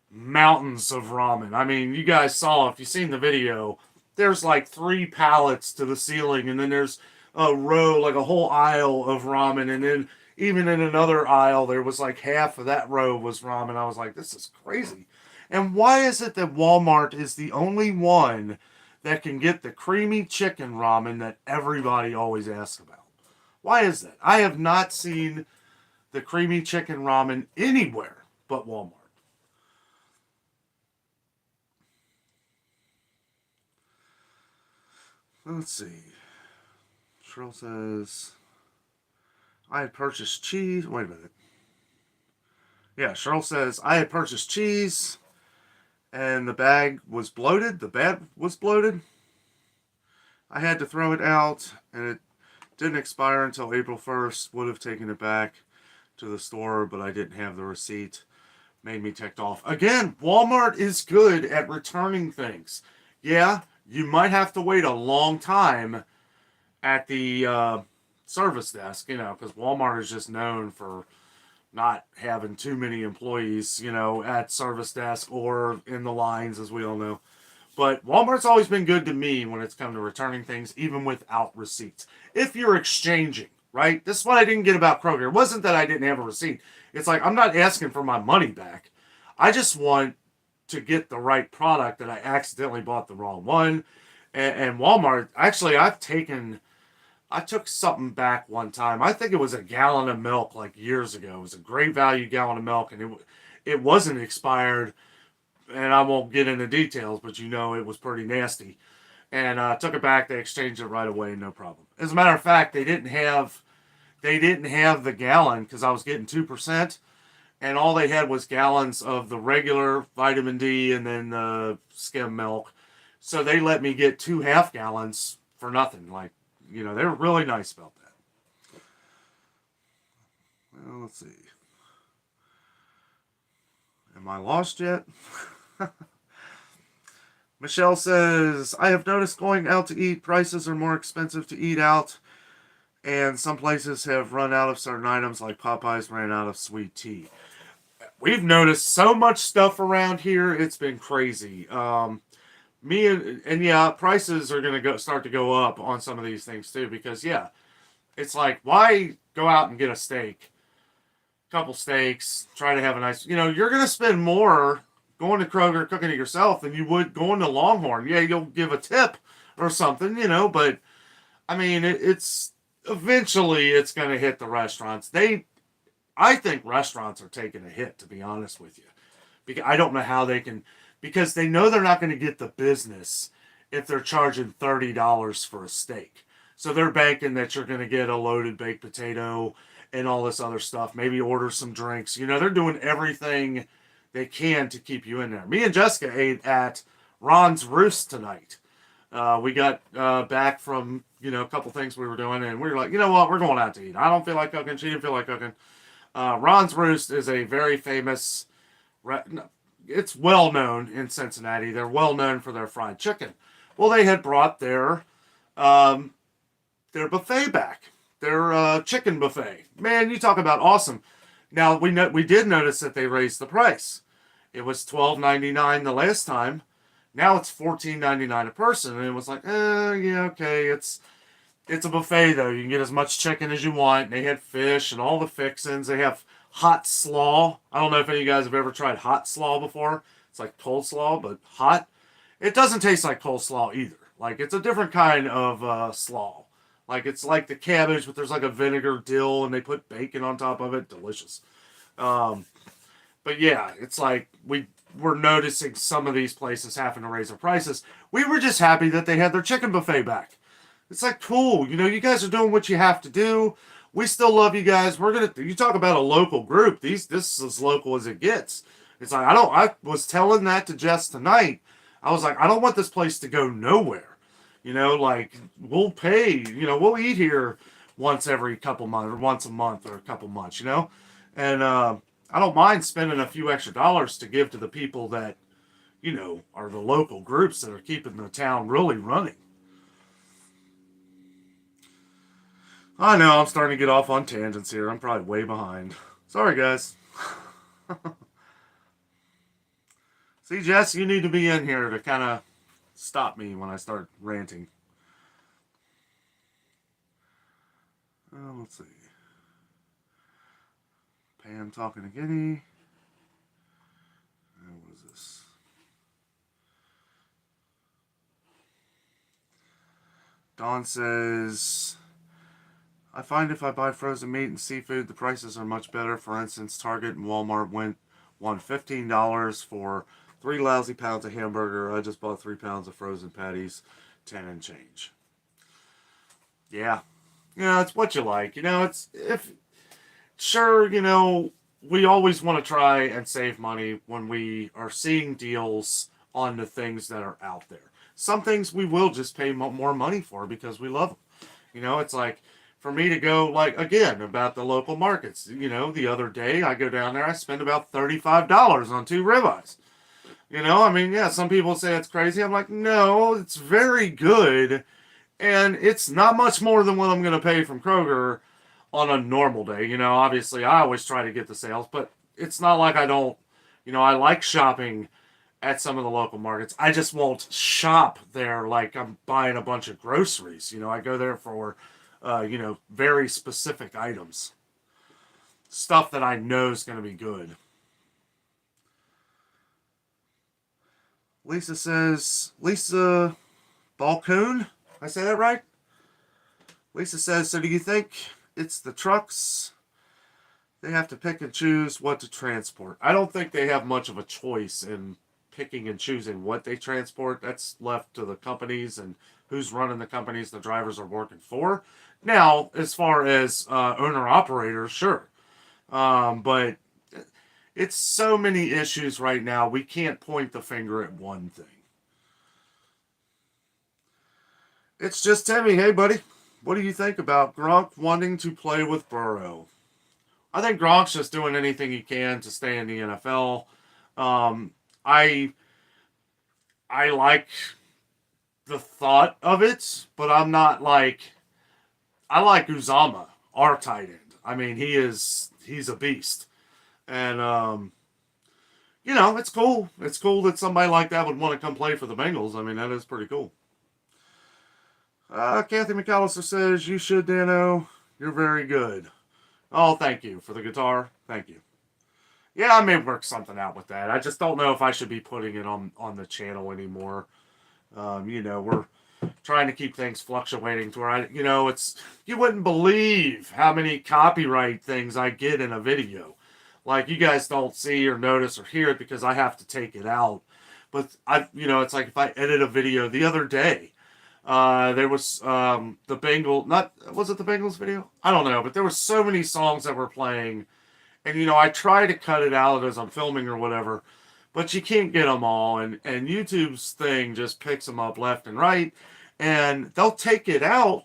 Speaker 1: mountains of ramen? I mean, you guys saw, if you've seen the video, there's like 3 pallets to the ceiling, and then there's a row, like a whole aisle of ramen, and then even in another aisle, there was like half of that row was ramen. I was like, this is crazy. And why is it that Walmart is the only one that can get the creamy chicken ramen that everybody always asks about? Why is that? I have not seen the creamy chicken ramen anywhere but Walmart. Let's see. Cheryl says, I had purchased cheese. Wait a minute. Yeah, Cheryl says, I had purchased cheese and the bag was bloated. The bag was bloated. I had to throw it out, and it didn't expire until April 1st. Would have taken it back to the store, but I didn't have the receipt. Made me ticked off. Again, Walmart is good at returning things. Yeah, you might have to wait a long time at the service desk, you know, because Walmart is just known for not having too many employees, you know, at service desk or in the lines, as we all know. But Walmart's always been good to me when it's come to returning things, even without receipts. If you're exchanging, right? This is what I didn't get about Kroger. It wasn't that I didn't have a receipt. It's like, I'm not asking for my money back. I just want to get the right product, that I accidentally bought the wrong one. And Walmart, actually, I took something back one time. I think it was a gallon of milk like years ago. It was a great value gallon of milk, and it wasn't expired. And I won't get into details, but you know it was pretty nasty. And I took it back. They exchanged it right away, no problem. As a matter of fact, they didn't have the gallon because I was getting 2%, and all they had was gallons of the regular vitamin D and then the skim milk. So they let me get 2 half gallons for nothing. Like, you know, they were really nice about that. Well, let's see. Am I lost yet? Michelle says, I have noticed going out to eat, prices are more expensive to eat out, and some places have run out of certain items, like Popeyes ran out of sweet tea. We've noticed so much stuff around here, it's been crazy. Yeah, prices are going to start to go up on some of these things too, because yeah, it's like, why go out and get a couple steaks, try to have a nice, you know, you're going to spend more going to Kroger, cooking it yourself than you would going to Longhorn. Yeah, you'll give a tip or something, you know, but I mean, it's eventually it's going to hit the restaurants. I think restaurants are taking a hit, to be honest with you. Because I don't know how they can, because they know they're not going to get the business if they're charging $30 for a steak. So they're banking that you're going to get a loaded baked potato and all this other stuff. Maybe order some drinks. You know, they're doing everything they can to keep you in there. Me and Jessica ate at Ron's Roost tonight. We got back from, you know, a couple things we were doing, and we were like, you know what, we're going out to eat. I don't feel like cooking. She didn't feel like cooking. Ron's Roost is a very famous, it's well known in Cincinnati. They're well known for their fried chicken. Well, they had brought their buffet back, their chicken buffet. Man, you talk about awesome. Now we did notice that they raised the price. It was $12.99 the last time. Now it's $14.99 a person, and it was like, yeah, okay, it's a buffet though. You can get as much chicken as you want. They had fish and all the fixins. They have hot slaw. I don't know if any of you guys have ever tried hot slaw before. It's like coleslaw, but hot. It doesn't taste like coleslaw either. Like, it's a different kind of slaw. Like, it's like the cabbage, but there's like a vinegar dill, and they put bacon on top of it. Delicious. But yeah, it's like we're noticing some of these places having to raise their prices. We were just happy that they had their chicken buffet back. It's like, cool. You know, you guys are doing what you have to do. We still love you guys. You talk about a local group. This is as local as it gets. It's like, I was telling that to Jess tonight. I was like, I don't want this place to go nowhere. You know, like, we'll pay, you know, we'll eat here once every couple months, or once a month, or a couple months, you know? And I don't mind spending a few extra dollars to give to the people that, you know, are the local groups that are keeping the town really running. I know, I'm starting to get off on tangents here. I'm probably way behind. Sorry, guys. See, Jess, you need to be in here to kind of stop me when I start ranting. Let's see. Pam talking to Giddy. What is this? Dawn says, I find if I buy frozen meat and seafood, the prices are much better. For instance, Target and Walmart won $15 for 3 lousy pounds of hamburger. I just bought 3 pounds of frozen patties, 10 and change. Yeah. You know, it's what you like. You know, sure, you know, we always want to try and save money when we are seeing deals on the things that are out there. Some things we will just pay more money for because we love them. You know, it's like, for me to go, like, again, about the local markets. You know, the other day, I go down there, I spend about $35 on 2 ribeyes. You know, I mean, yeah, some people say it's crazy. I'm like, no, it's very good. And it's not much more than what I'm going to pay from Kroger on a normal day. You know, obviously, I always try to get the sales, but it's not like I don't, you know, I like shopping at some of the local markets. I just won't shop there like I'm buying a bunch of groceries. You know, I go there for, you know, very specific items. Stuff that I know is going to be good. Lisa says, Lisa Balcoon? I say that right? Lisa says, so do you think it's the trucks? They have to pick and choose what to transport. I don't think they have much of a choice in picking and choosing what they transport. That's left to the companies and who's running the companies the drivers are working for. Now, as far as owner-operators, sure. But it's so many issues right now, we can't point the finger at one thing. It's just Timmy. Hey, buddy. What do you think about Gronk wanting to play with Burrow? I think Gronk's just doing anything he can to stay in the NFL. I like the thought of it, but I'm not like... I like Uzama, our tight end. I mean, he's a beast. And, you know, it's cool. It's cool that somebody like that would want to come play for the Bengals. I mean, that is pretty cool. Kathy McAllister says, you should, Dano. You're very good. Oh, thank you for the guitar. Thank you. Yeah, I may work something out with that. I just don't know if I should be putting it on the channel anymore. We're trying to keep things fluctuating to where it's you wouldn't believe how many copyright things I get in a video. Like you guys don't see or notice or hear it because I have to take it out. But it's like if I edit a video the other day, there was the Bengals. Not was it the Bengals video? I don't know, but there were so many songs that were playing, and I try to cut it out as I'm filming or whatever, but you can't get them all, and YouTube's thing just picks them up left and right, and they'll take it out.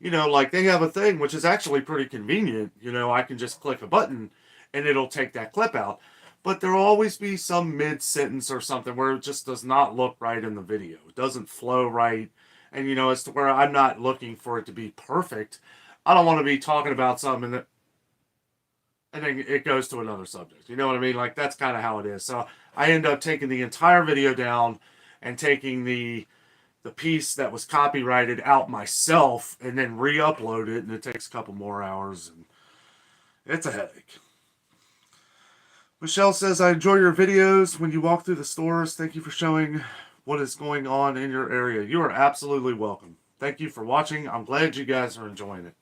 Speaker 1: Like they have a thing which is actually pretty convenient. I can just click a button, and it'll take that clip out. But there'll always be some mid sentence or something where it just does not look right in the video. It doesn't flow right. And it's to where I'm not looking for it to be perfect. I don't want to be talking about something and then it goes to another subject. You know what I mean? Like that's kind of how it is. So I end up taking the entire video down and taking the piece that was copyrighted out myself and then re-upload it, and it takes a couple more hours, and it's a headache. Michelle says, I enjoy your videos when you walk through the stores. Thank you for showing what is going on in your area. You are absolutely welcome. Thank you for watching. I'm glad you guys are enjoying it.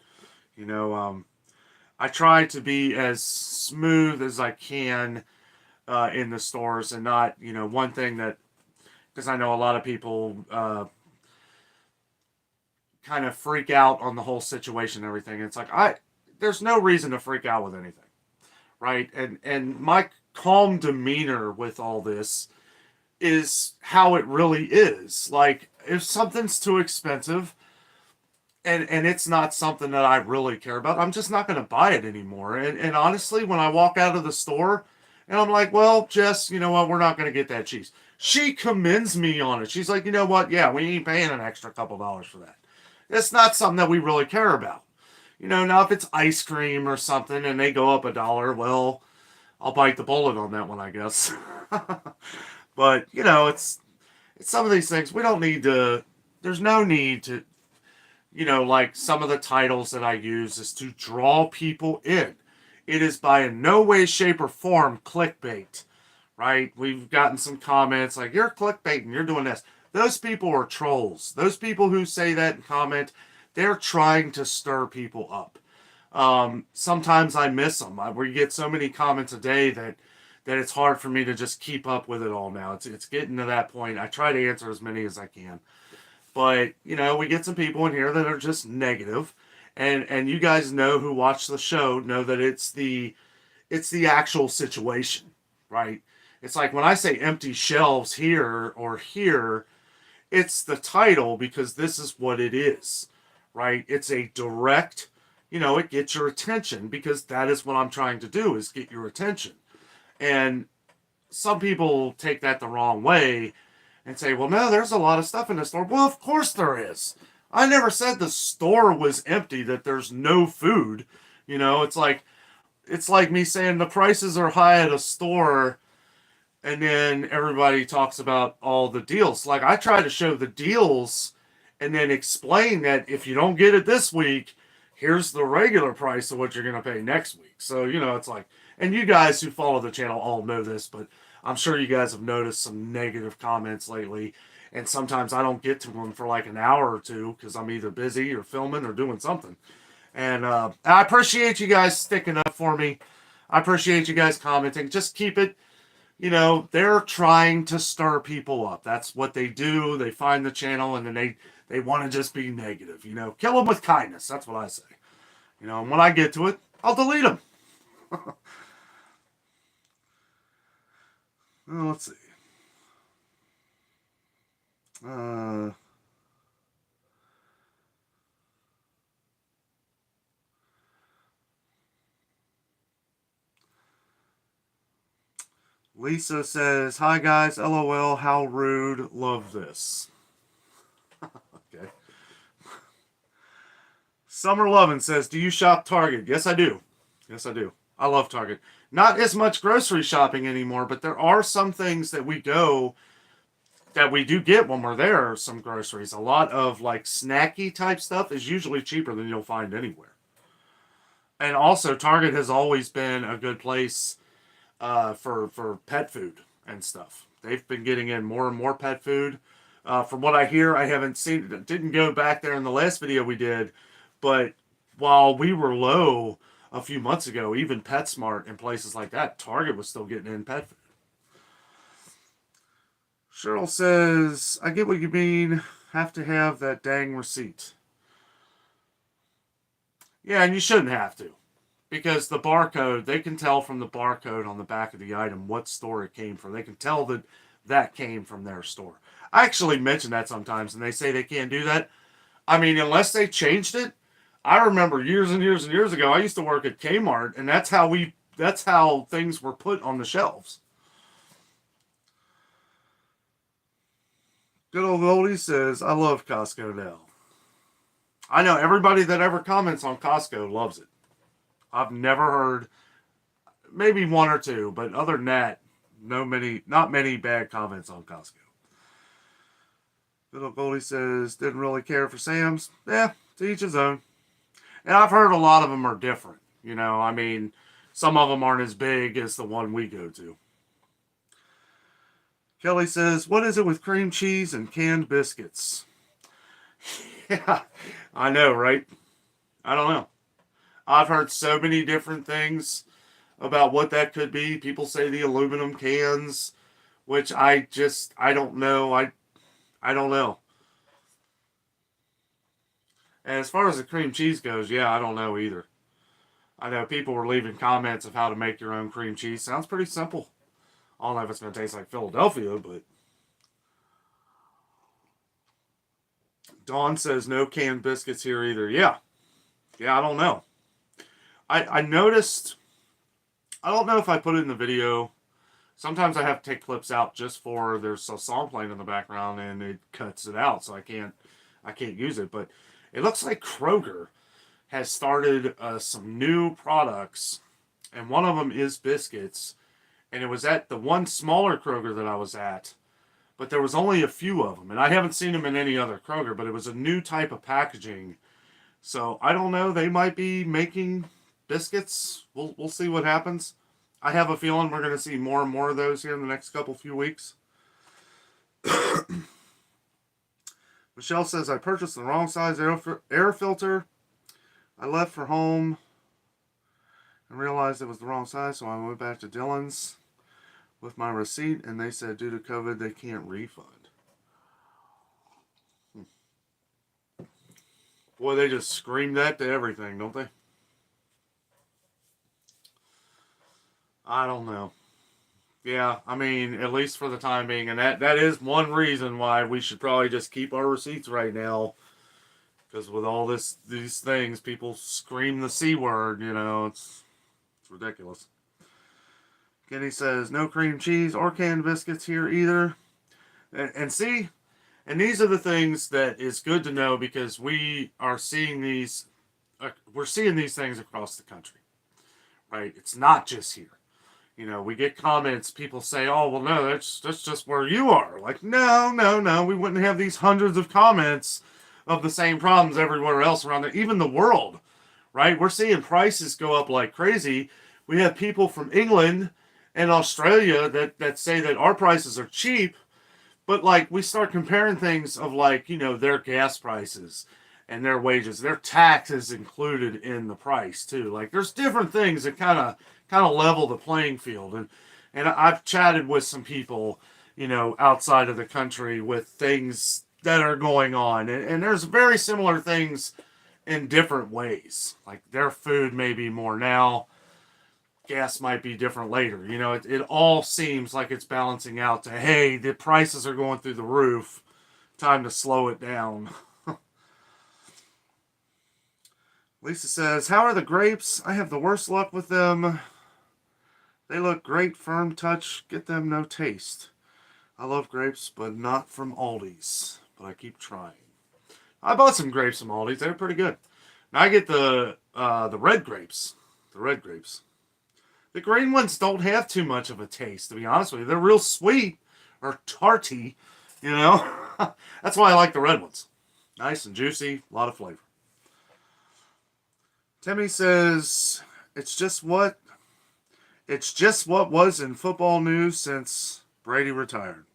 Speaker 1: I try to be as smooth as I can in the stores, and not, one thing that, because I know a lot of people kind of freak out on the whole situation and everything. It's like, there's no reason to freak out with anything, right? And my calm demeanor with all this is how it really is. Like, if something's too expensive and it's not something that I really care about, I'm just not going to buy it anymore. And honestly, when I walk out of the store and I'm like, well, Jess, you know what? We're not going to get that cheese. She commends me on it. She's like, you know what? Yeah, we ain't paying an extra couple dollars for that. It's not something that we really care about. Now if it's ice cream or something and they go up $1, well, I'll bite the bullet on that one, I guess. But, it's some of these things we don't need to, there's no need to, like some of the titles that I use is to draw people in. It is by in no way, shape, or form clickbait, right? We've gotten some comments like, you're clickbaiting, you're doing this. Those people are trolls. Those people who say that and comment, they're trying to stir people up. Sometimes I miss them. We get so many comments a day that it's hard for me to just keep up with it all now. It's getting to that point. I try to answer as many as I can. But, we get some people in here that are just negative. And you guys know who watch the show know that it's the actual situation, right? It's like when I say empty shelves here or here, it's the title because this is what it is, right? It's a direct, it gets your attention because that is what I'm trying to do is get your attention. And some people take that the wrong way and say, well, no, there's a lot of stuff in the store. Well, of course there is. I never said the store was empty, that there's no food. It's like me saying the prices are high at a store and then everybody talks about all the deals. Like, I try to show the deals and then explain that if you don't get it this week, here's the regular price of what you're going to pay next week. So, it's like, and you guys who follow the channel all know this, but I'm sure you guys have noticed some negative comments lately. And sometimes I don't get to them for like an hour or two because I'm either busy or filming or doing something. And I appreciate you guys sticking up for me. I appreciate you guys commenting. Just keep it. They're trying to stir people up. That's what they do. They find the channel and then they want to just be negative. Kill them with kindness. That's what I say. And when I get to it, I'll delete them. Well, let's see. Lisa says, hi guys, LOL, how rude, love this. Okay. Summer Lovin says, do you shop Target? Yes, I do. Yes, I do. I love Target. Not as much grocery shopping anymore, but there are some things that we do get when we're there, some groceries. A lot of like snacky type stuff is usually cheaper than you'll find anywhere. And also, Target has always been a good place for pet food and stuff. They've been getting in more and more pet food. From what I hear, I haven't seen it. Didn't go back there in the last video we did, but while we were low a few months ago, even PetSmart and places like that, Target was still getting in pet food. Cheryl says, I get what you mean. Have to have that dang receipt. Yeah, and you shouldn't have to. Because the barcode, they can tell from the barcode on the back of the item what store it came from. They can tell that that came from their store. I actually mention that sometimes, and they say they can't do that. I mean, unless they changed it. I remember years and years and years ago, I used to work at Kmart, and that's how things were put on the shelves. Good old Goldie says, I love Costco now. I know everybody that ever comments on Costco loves it. I've never heard, maybe one or two, but other than that, not many bad comments on Costco. Little Goldie says, didn't really care for Sam's. Yeah, to each his own. And I've heard a lot of them are different. You know, I mean, some of them aren't as big as the one we go to. Kelly says, what is it with cream cheese and canned biscuits? Yeah, I know, right? I don't know. I've heard so many different things about what that could be. People say the aluminum cans, which I don't know. I don't know. And as far as the cream cheese goes, yeah, I don't know either. I know people were leaving comments of how to make your own cream cheese. Sounds pretty simple. I don't know if it's going to taste like Philadelphia, but... Dawn says no canned biscuits here either. Yeah. Yeah, I don't know. I noticed... I don't know if I put it in the video. Sometimes I have to take clips out just for... There's a song playing in the background and it cuts it out, so I can't use it. But it looks like Kroger has started some new products. And one of them is biscuits. And it was at the one smaller Kroger that I was at. But there was only a few of them. And I haven't seen them in any other Kroger. But it was a new type of packaging. So I don't know. They might be making biscuits. We'll see what happens. I have a feeling we're going to see more and more of those here in the next few weeks. Michelle says, I purchased the wrong size air filter. I left for home and realized it was the wrong size. So I went back to Dillon's with my receipt, and they said due to COVID, they can't refund. Boy, they just scream that to everything, don't they? I don't know. Yeah, I mean, at least for the time being, and that is one reason why we should probably just keep our receipts right now. Because with all these things, people scream the C word, you know, it's ridiculous. Kenny says, no cream cheese or canned biscuits here either. And see, and these are the things that is good to know because we are seeing these, we're seeing these things across the country, right? It's not just here. You know, we get comments, people say, oh, well, no, that's just where you are. Like, no, we wouldn't have these hundreds of comments of the same problems everywhere else around even the world, right? We're seeing prices go up like crazy. We have people from England and Australia that say that our prices are cheap, but like we start comparing things of like, you know, their gas prices and their wages, their taxes included in the price too. Like there's different things that kind of level the playing field. And I've chatted with some people, you know, outside of the country with things that are going on. And there's very similar things in different ways. Like their food may be more now. Gas might be different later. You know, it all seems like it's balancing out to, hey, the prices are going through the roof. Time to slow it down. Lisa says, how are the grapes? I have the worst luck with them. They look great, firm touch, get them no taste. I love grapes, but not from Aldi's. But I keep trying. I bought some grapes from Aldi's. They're pretty good. Now I get the red grapes. The red grapes. The green ones don't have too much of a taste, to be honest with you. They're real sweet or tarty, you know. That's why I like the red ones. Nice and juicy, a lot of flavor. Timmy says, it's just what It's just what was in football news since Brady retired.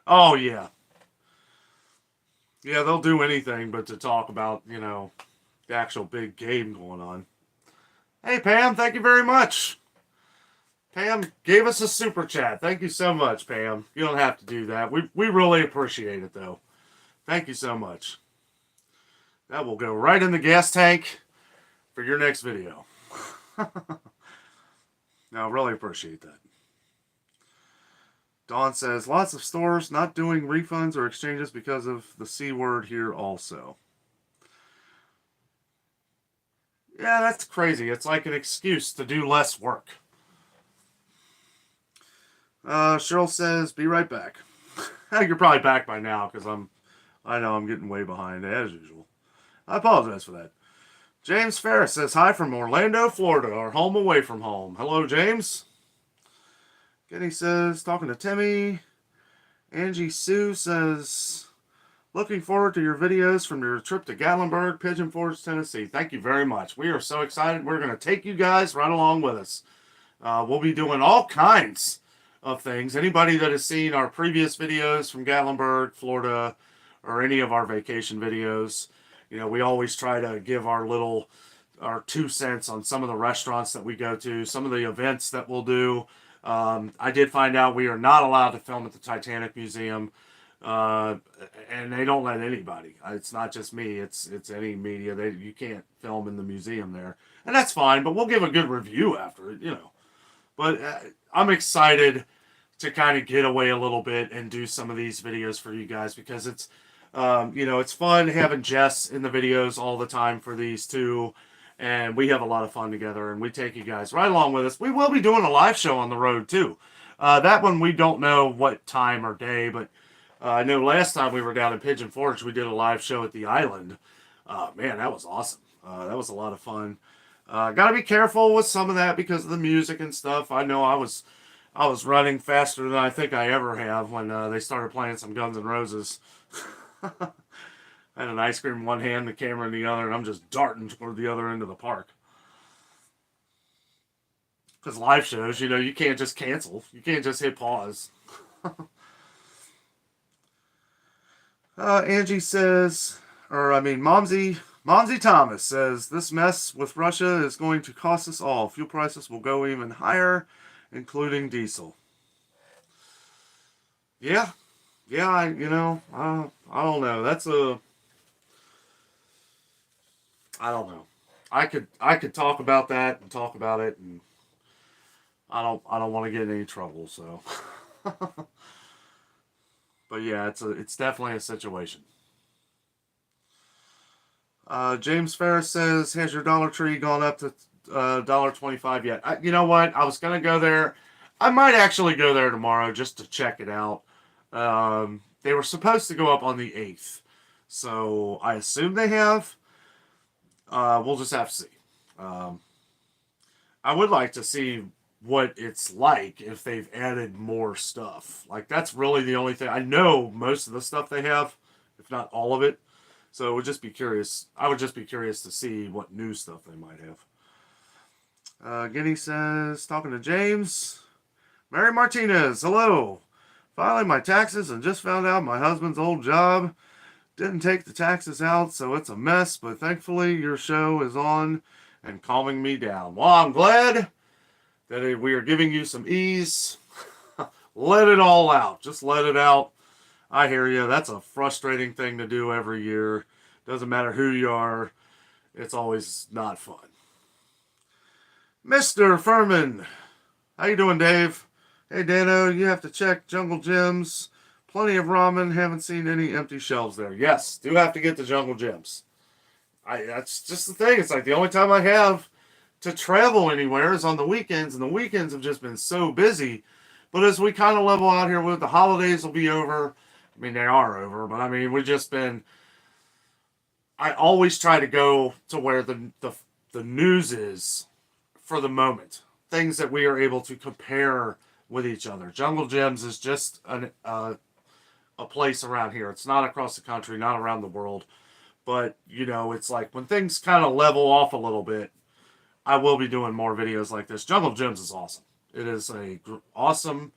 Speaker 1: Oh, yeah. Yeah, they'll do anything but to talk about, you know, the actual big game going on. Hey, Pam, thank you very much. Pam gave us a super chat. Thank you so much, Pam. You don't have to do that. We really appreciate it, though. Thank you so much. That will go right in the gas tank for your next video. No, really appreciate that. Dawn says, lots of stores not doing refunds or exchanges because of the C word here also. Yeah, that's crazy. It's like an excuse to do less work. Cheryl says, be right back. You're probably back by now because I know I'm getting way behind as usual. I apologize for that. James Ferris says, hi from Orlando, Florida, our home away from home. Hello, James. Kenny says, talking to Timmy. Angie Sue says, looking forward to your videos from your trip to Gatlinburg, Pigeon Forge, Tennessee. Thank you very much. We are so excited. We're going to take you guys right along with us. We'll be doing all kinds of things. Anybody that has seen our previous videos from Gatlinburg, Florida, or any of our vacation videos, you know, we always try to give our 2 cents on some of the restaurants that we go to, some of the events that we'll do. I did find out we are not allowed to film at the Titanic Museum, and they don't let anybody. It's not just me. It's any media. You can't film in the museum there, and that's fine. But we'll give a good review after it, you know. But I'm excited to kind of get away a little bit and do some of these videos for you guys because it's, you know, it's fun having Jess in the videos all the time for these two. And we have a lot of fun together, and we take you guys right along with us. We will be doing a live show on the road, too. That one, we don't know what time or day, but I know last time we were down in Pigeon Forge, we did a live show at the island. Man, that was awesome. That was a lot of fun. Got to be careful with some of that because of the music and stuff. I know I was running faster than I think I ever have when they started playing some Guns N' Roses. I had an ice cream in one hand, the camera in the other, and I'm just darting toward the other end of the park. Because live shows, you know, you can't just cancel. You can't just hit pause. Angie says, Momsy Thomas says, this mess with Russia is going to cost us all. Fuel prices will go even higher, including diesel. Yeah, I don't know. I don't know. I could talk about that and talk about it, and I don't want to get in any trouble. So, but yeah, it's definitely a situation. James Ferris says, has your Dollar Tree gone up to $1.25 yet? You know what? I was gonna go there. I might actually go there tomorrow just to check it out. They were supposed to go up on the 8th, so I assume they have. We'll just have to see. I would like to see what it's like if they've added more stuff. Like, that's really the only thing. I know most of the stuff they have, if not all of it. So I would just be curious to see what new stuff they might have. Guinea says, talking to James. Mary Martinez, hello. Filing my taxes and just found out my husband's old job didn't take the taxes out, so it's a mess, but thankfully your show is on and calming me down. Well, I'm glad that we are giving you some ease. Let it all out. Just let it out. I hear you. That's a frustrating thing to do every year. Doesn't matter who you are. It's always not fun. Mr. Furman. How you doing, Dave? Hey, Dano, you have to check Jungle Gyms. Plenty of ramen. Haven't seen any empty shelves there. Yes, do have to get the Jungle Gyms. That's just the thing. It's like the only time I have to travel anywhere is on the weekends, and the weekends have just been so busy. But as we kind of level out here with the holidays will be over. I mean, they are over, but I mean, we've just been... I always try to go to where the news is for the moment. Things that we are able to compare with each other. Jungle Gyms is just a place around here. It's not across the country, not around the world. But, you know, it's like when things kind of level off a little bit, I will be doing more videos like this. Jungle Gyms is awesome. It is a awesome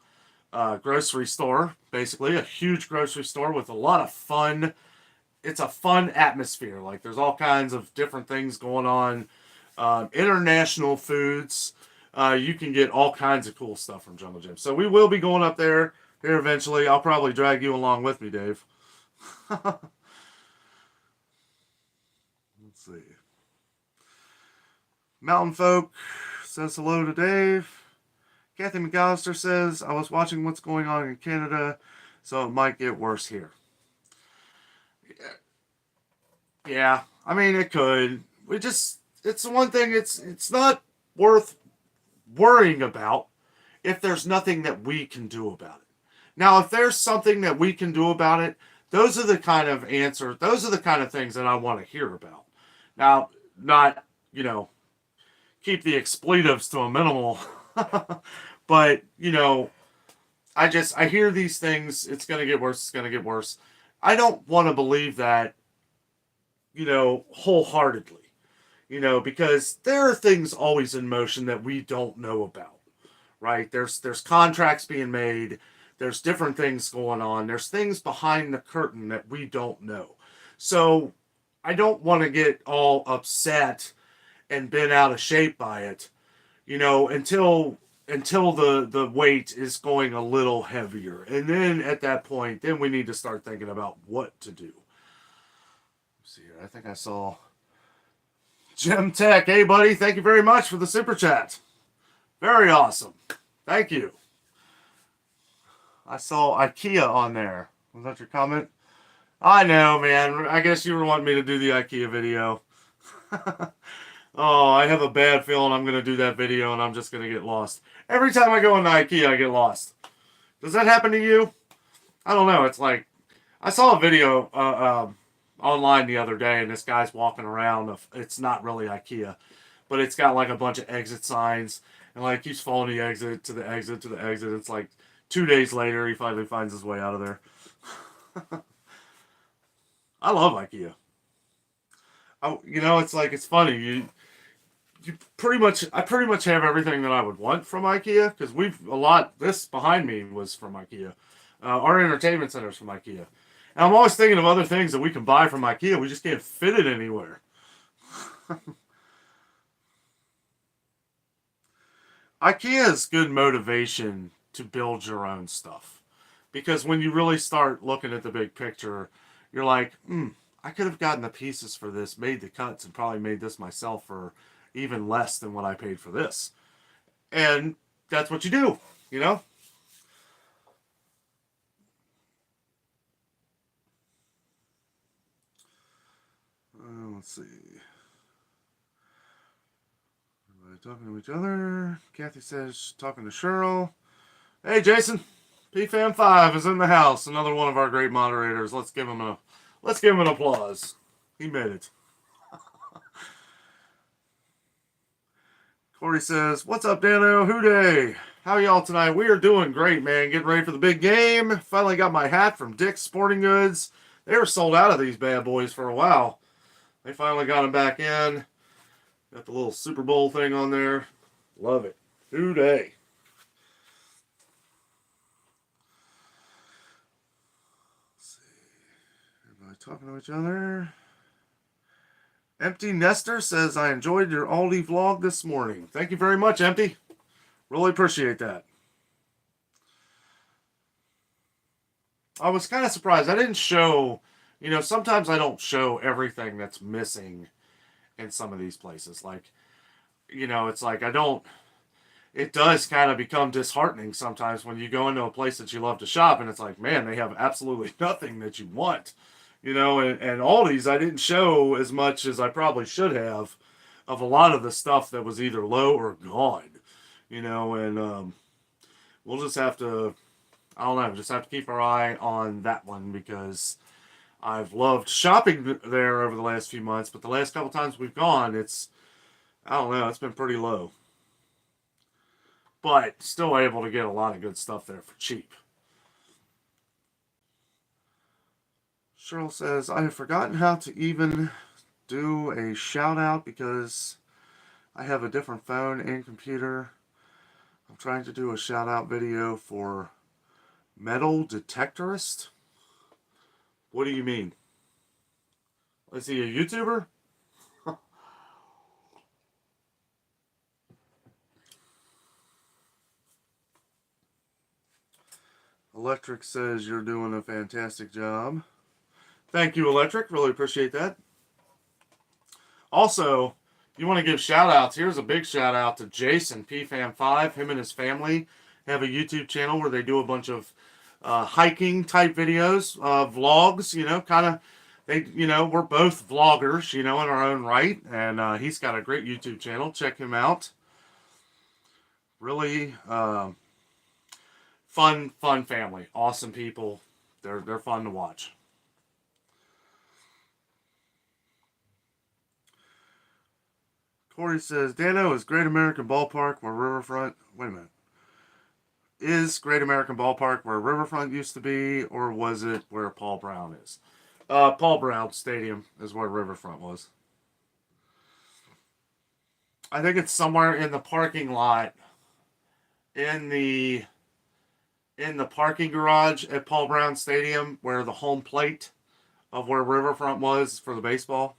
Speaker 1: grocery store, basically a huge grocery store with a lot of fun. It's a fun atmosphere. Like there's all kinds of different things going on. International foods. You can get all kinds of cool stuff from Jungle Gym. So we will be going up there here eventually. I'll probably drag you along with me, Dave. Let's see. Mountain Folk says hello to Dave. Kathy McAllister says, I was watching what's going on in Canada, so it might get worse here. Yeah, I mean, it could. It's the one thing, it's not worth worrying about if there's nothing that we can do about it. Now, if there's something that we can do about it, those are the kind of answers, those are the kind of things that I want to hear about. Now, not, keep the expletives to a minimal, but, I hear these things, it's going to get worse, it's going to get worse. I don't want to believe that, wholeheartedly, because there are things always in motion that we don't know about, right? There's contracts being made, there's different things going on, there's things behind the curtain that we don't know. So I don't want to get all upset and bent out of shape by it, until the weight is going a little heavier. And then at that point, then we need to start thinking about what to do. Let's see here. I think I saw Jim Tech. Hey, buddy. Thank you very much for the super chat. Very awesome. Thank you. I saw IKEA on there. Was that your comment? I know, man. I guess you were wanting me to do the IKEA video. Oh, I have a bad feeling I'm going to do that video and I'm just going to get lost. Every time I go into IKEA, I get lost. Does that happen to you? I don't know. It's like, I saw a video online the other day and this guy's walking around. It's not really IKEA, but it's got like a bunch of exit signs and like he's following the exit to the exit to the exit. It's like 2 days later, he finally finds his way out of there. I love IKEA. It's like, it's funny. I pretty much have everything that I would want from IKEA because this behind me was from IKEA. Our entertainment center is from IKEA. And I'm always thinking of other things that we can buy from IKEA. We just can't fit it anywhere. IKEA is good motivation to build your own stuff. Because when you really start looking at the big picture, you're like, I could have gotten the pieces for this, made the cuts, and probably made this myself for even less than what I paid for this. And that's what you do, let's see. Everybody talking to each other. Kathy says, talking to Cheryl. Hey, Jason. PFAM5 is in the house. Another one of our great moderators. Let's give him an applause. He made it. Corey says, what's up, Dano? Hooday. How y'all tonight? We are doing great, man. Getting ready for the big game. Finally got my hat from Dick's Sporting Goods. They were sold out of these bad boys for a while. They finally got them back in. Got the little Super Bowl thing on there. Love it. Hooday. Let's see. Everybody talking to each other. Empty Nester says, I enjoyed your Aldi vlog this morning. Thank you very much, Empty. Really appreciate that. I was kind of surprised. I didn't show, sometimes I don't show everything that's missing in some of these places. Like, it's like it does kind of become disheartening sometimes when you go into a place that you love to shop and it's like, man, they have absolutely nothing that you want. And Aldi's, I didn't show as much as I probably should have of a lot of the stuff that was either low or gone, and we'll just have to, I don't know, just have to keep our eye on that one because I've loved shopping there over the last few months, but the last couple times we've gone, it's been pretty low. But still able to get a lot of good stuff there for cheap. Cheryl says, I have forgotten how to even do a shout out because I have a different phone and computer. I'm trying to do a shout out video for metal detectorist. What do you mean? Is he a YouTuber? Electric says you're doing a fantastic job. Thank you, Electric. Really appreciate that. Also, you want to give shout outs. Here's a big shout out to Jason, PFAM5. Him and his family have a YouTube channel where they do a bunch of hiking type videos, vlogs, kind of. We're both vloggers, in our own right. And he's got a great YouTube channel. Check him out. Really fun family. Awesome people. They're fun to watch. Corey says, Dano, is Great American Ballpark where Riverfront... Wait a minute. Is Great American Ballpark where Riverfront used to be, or was it where Paul Brown is? Paul Brown Stadium is where Riverfront was. I think it's somewhere in the parking lot, in the parking garage at Paul Brown Stadium, where the home plate of where Riverfront was for the baseball.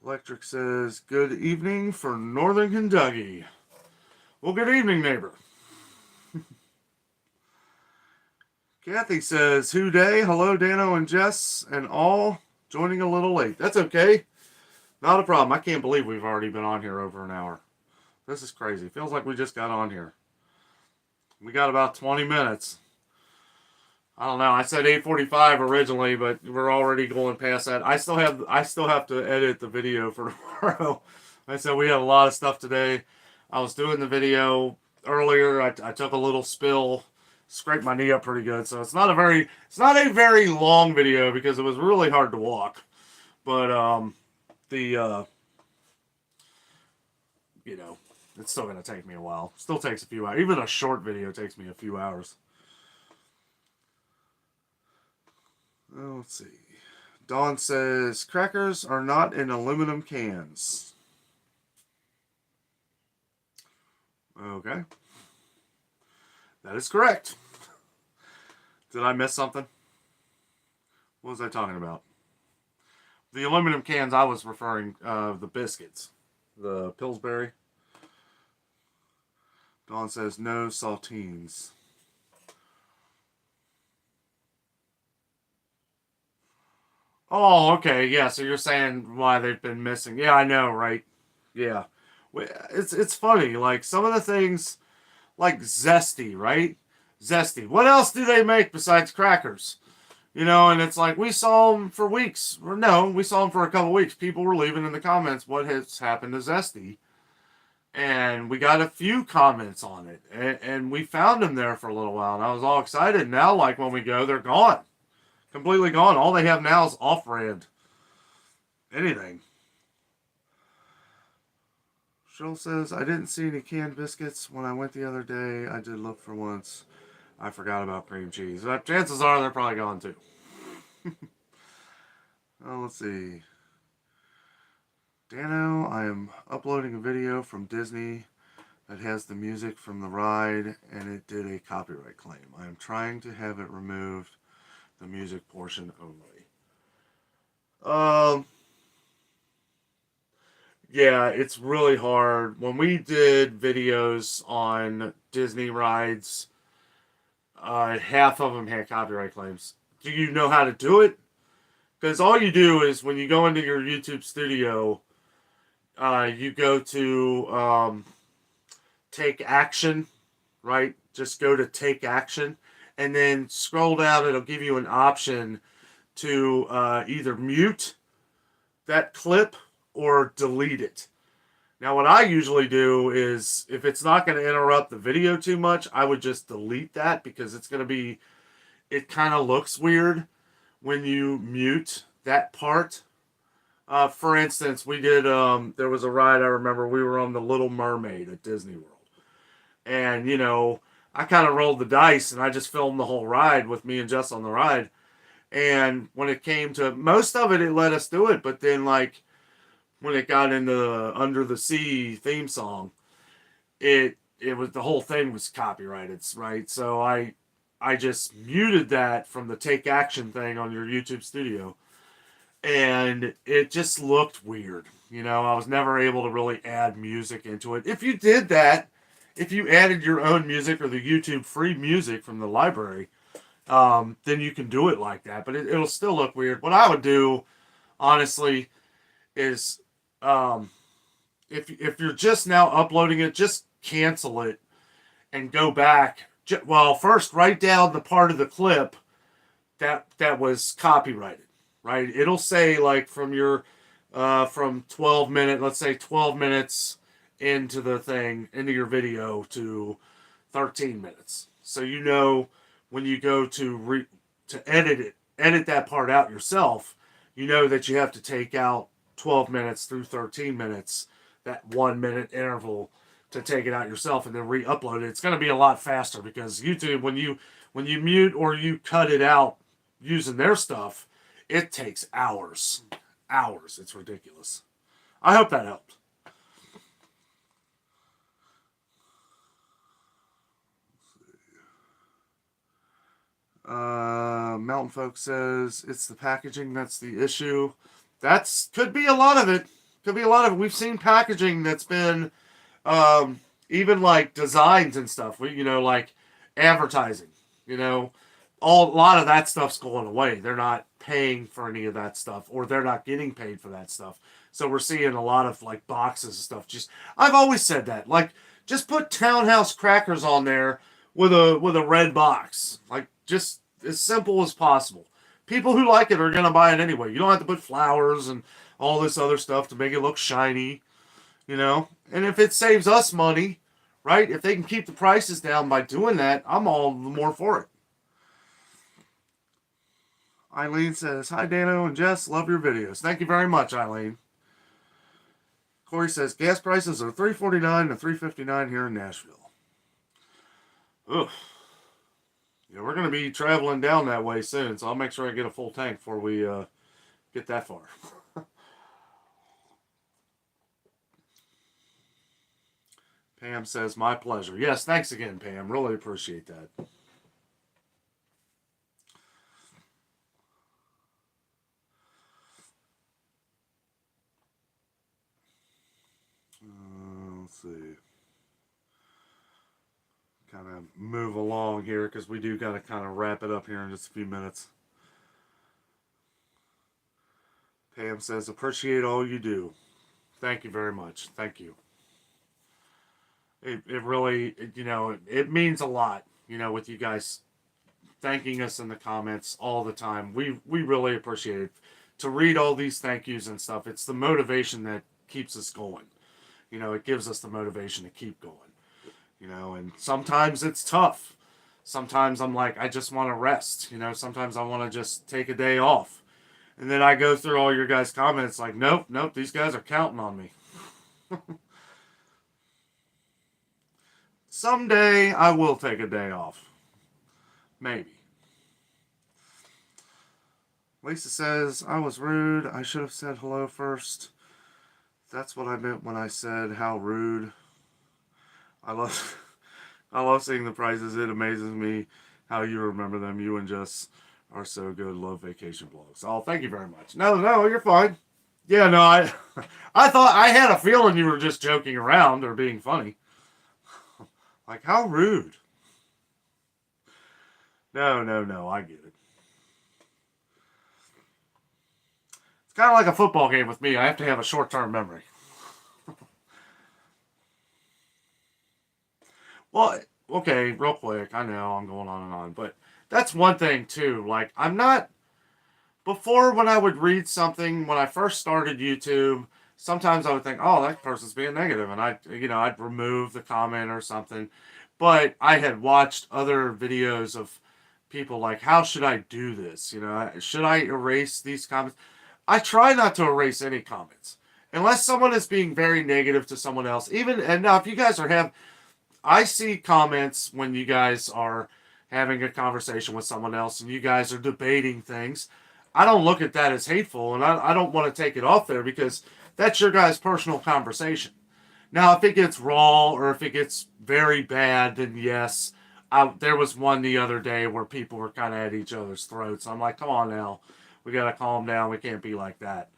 Speaker 1: Electric says, good evening for Northern Kentucky. Well, good evening, neighbor. Kathy says, who day? Hello, Dano and Jess and all. Joining a little late. That's okay. Not a problem. I can't believe we've already been on here over an hour. This is crazy. Feels like we just got on here. We got about 20 minutes. I don't know. I said 8:45 originally, but we're already going past that. I still have to edit the video for tomorrow. I said we had a lot of stuff today. I was doing the video earlier. I took a little spill, scraped my knee up pretty good. So it's not a very long video because it was really hard to walk. But it's still gonna take me a while. Still takes a few hours. Even a short video takes me a few hours. Let's see. Dawn says, crackers are not in aluminum cans. Okay. That is correct. Did I miss something? What was I talking about? The aluminum cans I was referring, the biscuits. The Pillsbury. Dawn says, no saltines. Oh, okay, yeah, so you're saying why they've been missing. Yeah, I know, right? Yeah. It's funny, like, some of the things, like Zesty, right? Zesty. What else do they make besides crackers? And it's like, we saw them for weeks. Or no, we saw them for a couple weeks. People were leaving in the comments, what has happened to Zesty? And we got a few comments on it. And we found them there for a little while, and I was all excited. Now, like, when we go, they're gone. Completely gone. All they have now is off-brand. Anything. Cheryl says, I didn't see any canned biscuits when I went the other day. I did look for once. I forgot about cream cheese. But chances are they're probably gone too. Oh, let's see. Dano, I am uploading a video from Disney that has the music from the ride, and it did a copyright claim. I am trying to have it removed. The music portion only. Yeah, it's really hard. When we did videos on Disney rides, half of them had copyright claims. Do you know how to do it? Because all you do is when you go into your YouTube studio, you go to take action, right? Just go to take action. And then scroll down, it'll give you an option to either mute that clip or delete it. Now, what I usually do is, if it's not going to interrupt the video too much, I would just delete that because it's going to be, it kind of looks weird when you mute that part. For instance, we did, there was a ride, I remember, we were on the Little Mermaid at Disney World. And, I kind of rolled the dice and I just filmed the whole ride with me and Jess on the ride. And when it came to most of it, it let us do it. But then, like, when it got into the Under the Sea theme song, it was, the whole thing was copyrighted, right? So I just muted that from the take action thing on your YouTube studio, and it just looked weird. I was never able to really add music into it. If you did that, if you added your own music or the YouTube free music from the library, then you can do it like that. But it'll still look weird. What I would do, honestly, is if you're just now uploading it, just cancel it and go back. Well, first write down the part of the clip that was copyrighted, right? It'll say like from your from 12 minute, let's say 12 minutes into the thing, into your video to 13 minutes. So when you go to edit that part out yourself, that you have to take out 12 minutes through 13 minutes, that 1 minute interval, to take it out yourself and then re-upload it. It's going to be a lot faster, because YouTube, when you mute or you cut it out using their stuff, it takes hours. It's ridiculous. I hope that helped. Mountain Folk says it's the packaging that's the issue. Could be a lot of it. We've seen packaging that's been even like designs and stuff. Like advertising. A lot of that stuff's going away. They're not paying for any of that stuff, or they're not getting paid for that stuff. So we're seeing a lot of like boxes and stuff. I've always said that. Like, just put Townhouse crackers on there with a red box. Like, just as simple as possible. People who like it are gonna buy it anyway. You don't have to put flowers and all this other stuff to make it look shiny. And if it saves us money, right? If they can keep the prices down by doing that, I'm all the more for it. Eileen says, hi, Dano and Jess. Love your videos. Thank you very much, Eileen. Corey says, gas prices are $3.49 to $3.59 here in Nashville. Ugh. Yeah, we're going to be traveling down that way soon, so I'll make sure I get a full tank before we get that far. Pam says, my pleasure. Yes, thanks again, Pam. Really appreciate that. Let's see. Kind of move along here, because we do got to kind of wrap it up here in just a few minutes. Pam says, appreciate all you do. Thank you very much. Thank you. It really, it means a lot, with you guys thanking us in the comments all the time. We really appreciate it. To read all these thank yous and stuff, it's the motivation that keeps us going. It gives us the motivation to keep going. And sometimes it's tough. Sometimes I'm like, I just want to rest. Sometimes I want to just take a day off. And then I go through all your guys' comments like, nope, these guys are counting on me. Someday I will take a day off. Maybe. Lisa says, I was rude. I should have said hello first. That's what I meant when I said how rude. I love seeing the prices. It amazes me how you remember them. You and Jess are so good. Love vacation vlogs. Oh, thank you very much. No, you're fine. Yeah, no, I thought, I had a feeling you were just joking around or being funny. Like, how rude. No, I get it. It's kind of like a football game with me. I have to have a short-term memory. Well, okay, real quick. I know I'm going on and on, but that's one thing, too. Like, I'm not... Before, when I would read something, when I first started YouTube, sometimes I would think, oh, that person's being negative, and I'd remove the comment or something. But I had watched other videos of people like, how should I do this? Should I erase these comments? I try not to erase any comments. Unless someone is being very negative to someone else. And now, if you guys I see comments when you guys are having a conversation with someone else and you guys are debating things, I don't look at that as hateful, and I don't want to take it off there because that's your guys' personal conversation. Now, if it gets raw or if it gets very bad, then yes. There was one the other day where people were kind of at each other's throats. I'm like, come on now. We got to calm down. We can't be like that.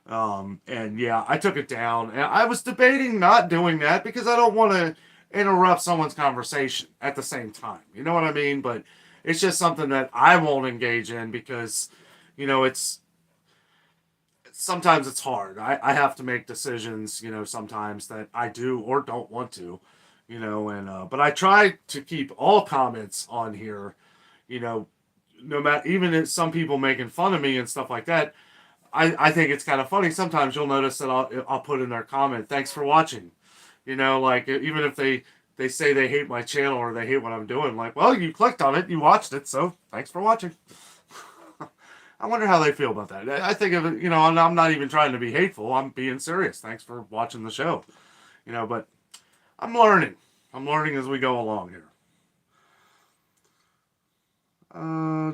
Speaker 1: And yeah, I took it down. And I was debating not doing that because I don't want to interrupt someone's conversation at the same time. You know what I mean? But it's just something that I won't engage in because, it's sometimes it's hard. I have to make decisions, sometimes that I do or don't want to, but I try to keep all comments on here, no matter, even if some people making fun of me and stuff like that. I think it's kind of funny. Sometimes you'll notice that I'll put in their comment, thanks for watching. Like even if they say they hate my channel or they hate what I'm doing, like, well, you clicked on it, you watched it, so thanks for watching. I wonder how they feel about that. I think of it, I'm not even trying to be hateful. I'm being serious. Thanks for watching the show. But I'm learning. I'm learning as we go along here.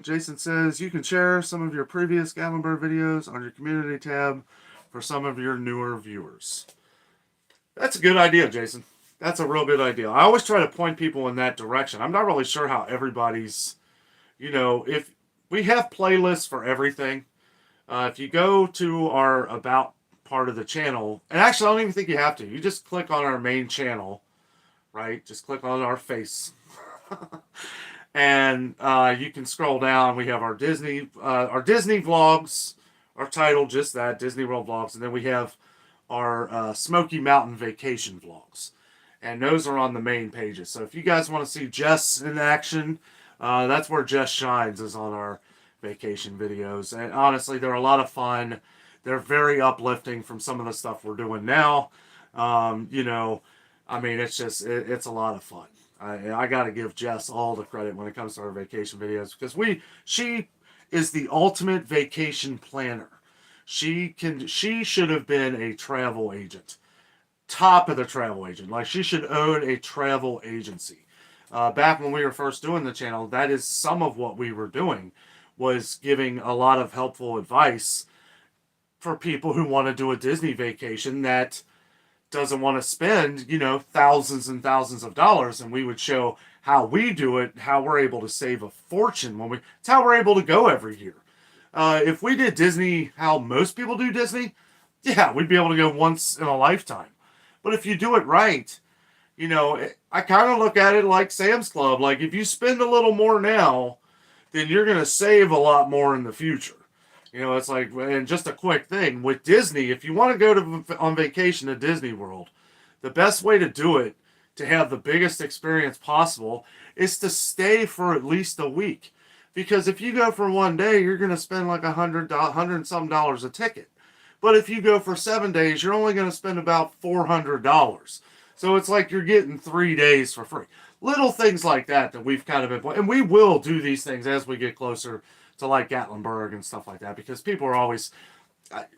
Speaker 1: Jason says, you can share some of your previous Gatlinburg videos on your community tab for some of your newer viewers. That's a good idea, Jason. That's a real good idea. I always try to point people in that direction. I'm not really sure how everybody's, if we have playlists for everything. If you go to our About part of the channel, and actually I don't even think you have to. You just click on our main channel, right? Just click on our face. And you can scroll down. We have our Disney vlogs are titled just that, Disney World vlogs. And then we have our Smoky Mountain vacation vlogs. And those are on the main pages. So if you guys want to see Jess in action, that's where Jess shines, is on our vacation videos. And honestly, they're a lot of fun. They're very uplifting from some of the stuff we're doing now. It's just, it's a lot of fun. I got to give Jess all the credit when it comes to our vacation videos because she is the ultimate vacation planner. She should have been a travel agent, top of the travel agent. Like, she should own a travel agency. Back when we were first doing the channel, that is some of what we were doing, was giving a lot of helpful advice for people who want to do a Disney vacation that doesn't want to spend, thousands and thousands of dollars. And we would show how we do it, how we're able to save a fortune it's how we're able to go every year. If we did Disney how most people do Disney, yeah, we'd be able to go once in a lifetime. But if you do it right, I kind of look at it like Sam's Club. Like, if you spend a little more now, then you're going to save a lot more in the future. It's like, and just a quick thing with Disney, if you want to go on vacation to Disney World, the best way to do it, to have the biggest experience possible, is to stay for at least a week. Because if you go for one day, you're going to spend like $100 and some dollars a ticket. But if you go for 7 days, you're only going to spend about $400. So it's like you're getting 3 days for free. Little things like that we've kind of been, and we will do these things as we get closer to like Gatlinburg and stuff like that, because people are always,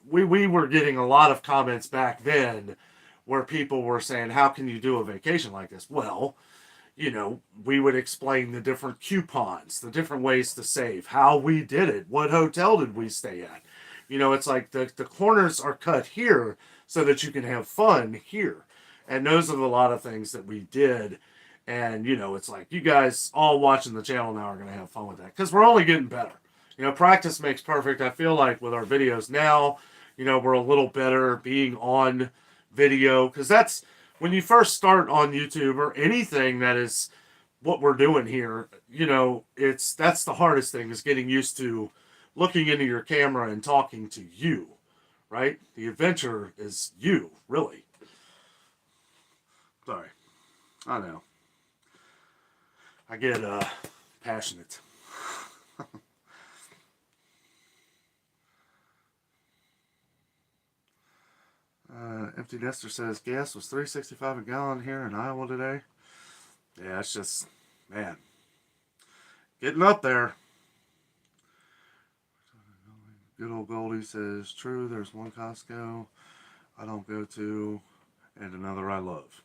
Speaker 1: we were getting a lot of comments back then where people were saying, how can you do a vacation like this? Well, we would explain the different coupons, the different ways to save, how we did it, what hotel did we stay at. It's like the corners are cut here so that you can have fun here. And those are a lot of things that we did. And, it's like you guys all watching the channel now are going to have fun with that because we're only getting better. Practice makes perfect. I feel like with our videos now, we're a little better being on video, because that's when you first start on YouTube or anything that is what we're doing here, that's the hardest thing, is getting used to looking into your camera and talking to you, right? The adventure is you, really. Sorry. I know. I get passionate. Empty Nester says gas was $3.65 a gallon here in Iowa today. Yeah, it's just, man, getting up there. Good old Goldie says, true, there's one Costco I don't go to and another I love.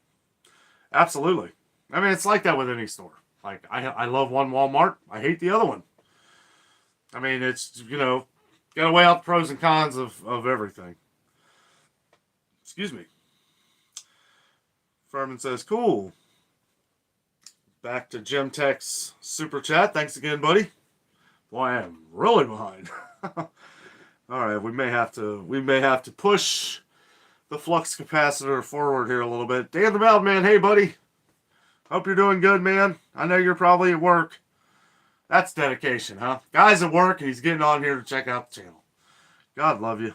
Speaker 1: Absolutely. I mean, it's like that with any store. Like, I love one Walmart. I hate the other one. I mean, it's, gotta weigh out the pros and cons of everything. Excuse me. Furman says, cool. Back to Jim Tech's super chat. Thanks again, buddy. Boy, I am really behind. All right, we may have to push the flux capacitor forward here a little bit. Dan the Mountain Man, hey buddy. Hope you're doing good, man. I know you're probably at work. That's dedication, huh? Guy's at work and he's getting on here to check out the channel. God love you.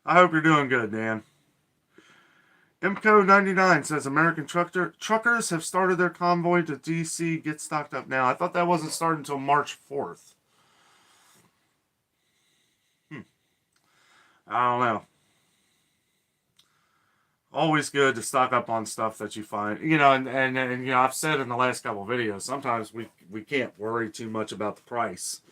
Speaker 1: I hope you're doing good, Dan. MCO99 says American truckers have started their convoy to DC. Get stocked up now. I thought that wasn't starting until March 4th. I don't know. Always good to stock up on stuff that you find. And I've said in the last couple of videos, sometimes we can't worry too much about the price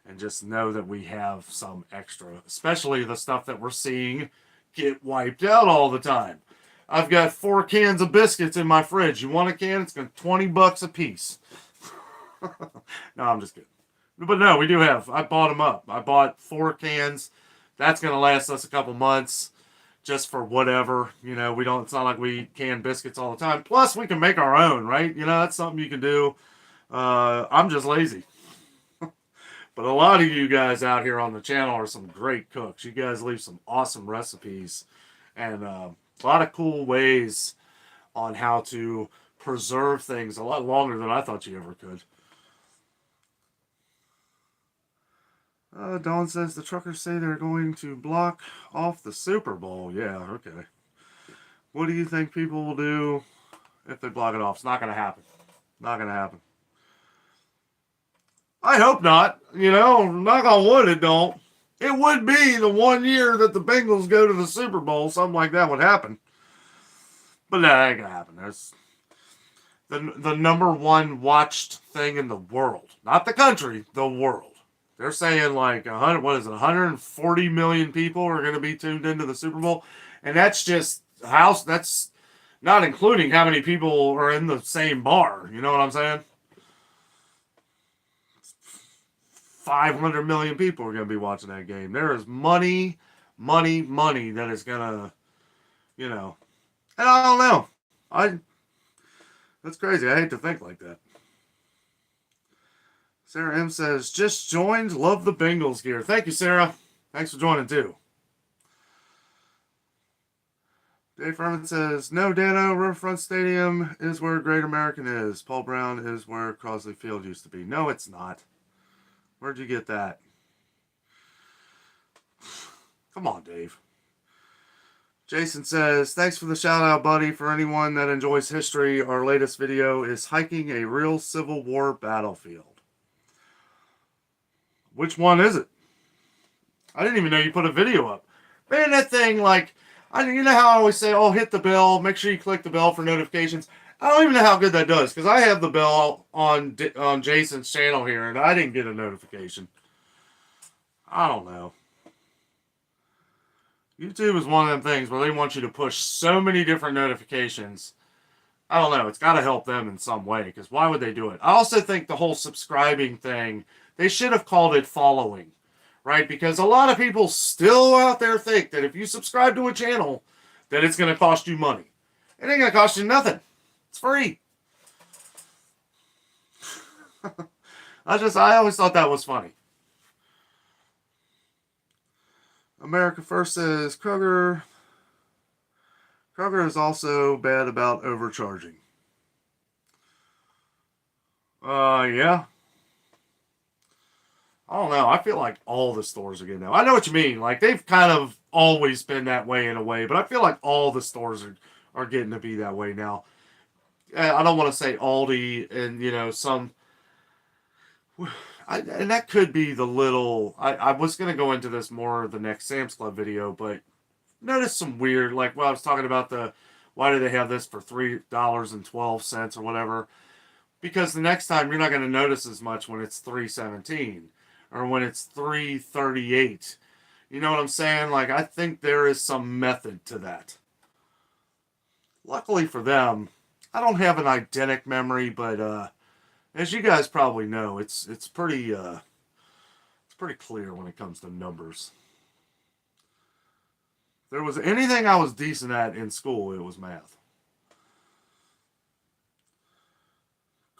Speaker 1: and just know that we have some extra, especially the stuff that we're seeing get wiped out all the time. I've got 4 cans of biscuits in my fridge. You want a can? It's going to be $20 a piece. No, I'm just kidding. But no, we do have. I bought them up. I bought 4 cans. That's going to last us a couple months just for whatever. It's not like we can biscuits all the time. Plus, we can make our own, right? That's something you can do. I'm just lazy. But a lot of you guys out here on the channel are some great cooks. You guys leave some awesome recipes. And a lot of cool ways on how to preserve things a lot longer than I thought you ever could. Dawn says the truckers say they're going to block off the Super Bowl. Yeah, okay. What do you think people will do if they block it off? It's not going to happen. Not going to happen. I hope not. Knock on wood, it don't. It would be the one year that the Bengals go to the Super Bowl. Something like that would happen. But that ain't going to happen. That's the number one watched thing in the world. Not the country, the world. They're saying like 140 million people are going to be tuned into the Super Bowl. And that's just that's not including how many people are in the same bar. You know what I'm saying? 500 million people are going to be watching that game. There is money that is going to, and I don't know. That's crazy. I hate to think like that. Sarah M says, just joined, love the Bengals gear. Thank you, Sarah. Thanks for joining, too. Dave Furman says, no, Dano, Riverfront Stadium is where Great American is. Paul Brown is where Crosley Field used to be. No, it's not. Where'd you get that? Come on, Dave. Jason says, thanks for the shout out, buddy. For anyone that enjoys history, our latest video is hiking a real Civil War battlefield. Which one is it? I didn't even know you put a video up. Man, that thing, you know how I always say, hit the bell, make sure you click the bell for notifications. I don't even know how good that does, because I have the bell on Jason's channel here, and I didn't get a notification. I don't know. YouTube is one of them things where they want you to push so many different notifications. I don't know. It's got to help them in some way, because why would they do it? I also think the whole subscribing thing, they should have called it following, right? Because a lot of people still out there think that if you subscribe to a channel, that it's going to cost you money. It ain't going to cost you nothing. It's free. I always thought that was funny. America First says, Kroger is also bad about overcharging. Yeah. I don't know. I feel like all the stores are getting that. I know what you mean. Like, they've kind of always been that way in a way, but I feel like all the stores are getting to be that way now. I don't want to say Aldi and, some... and that could be the little... I was going to go into this more the next Sam's Club video, but notice some weird... Like, I was talking about why do they have this for $3.12 or whatever? Because the next time you're not going to notice as much when it's $3.17 or when it's $3.38. You know what I'm saying? Like, I think there is some method to that. Luckily for them, I don't have an eidetic memory, but as you guys probably know, it's pretty clear when it comes to numbers. If there was anything I was decent at in school, it was math.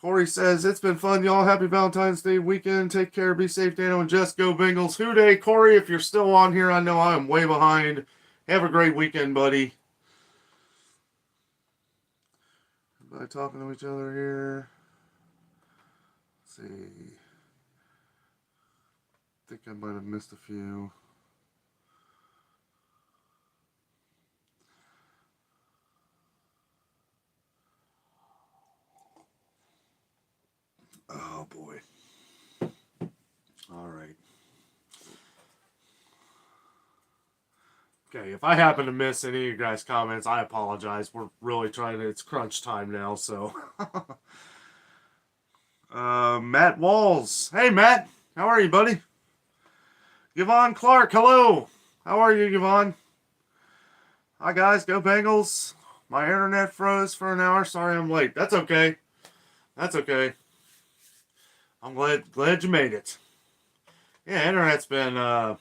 Speaker 1: Corey says, it's been fun, y'all. Happy Valentine's Day weekend. Take care. Be safe, Dano and Jess. Go Bengals. Who day? Corey, if you're still on here, I know I am way behind. Have a great weekend, buddy. Everybody talking to each other here. Let's see. I think I might have missed a few. Oh, boy. All right. Okay, if I happen to miss any of you guys' comments, I apologize. We're really trying to, it's crunch time now, so. Matt Walls. Hey, Matt. How are you, buddy? Yvonne Clark. Hello. How are you, Yvonne? Hi, guys. Go Bengals. My internet froze for an hour. Sorry I'm late. That's okay. That's okay. I'm glad you made it. Yeah, internet's been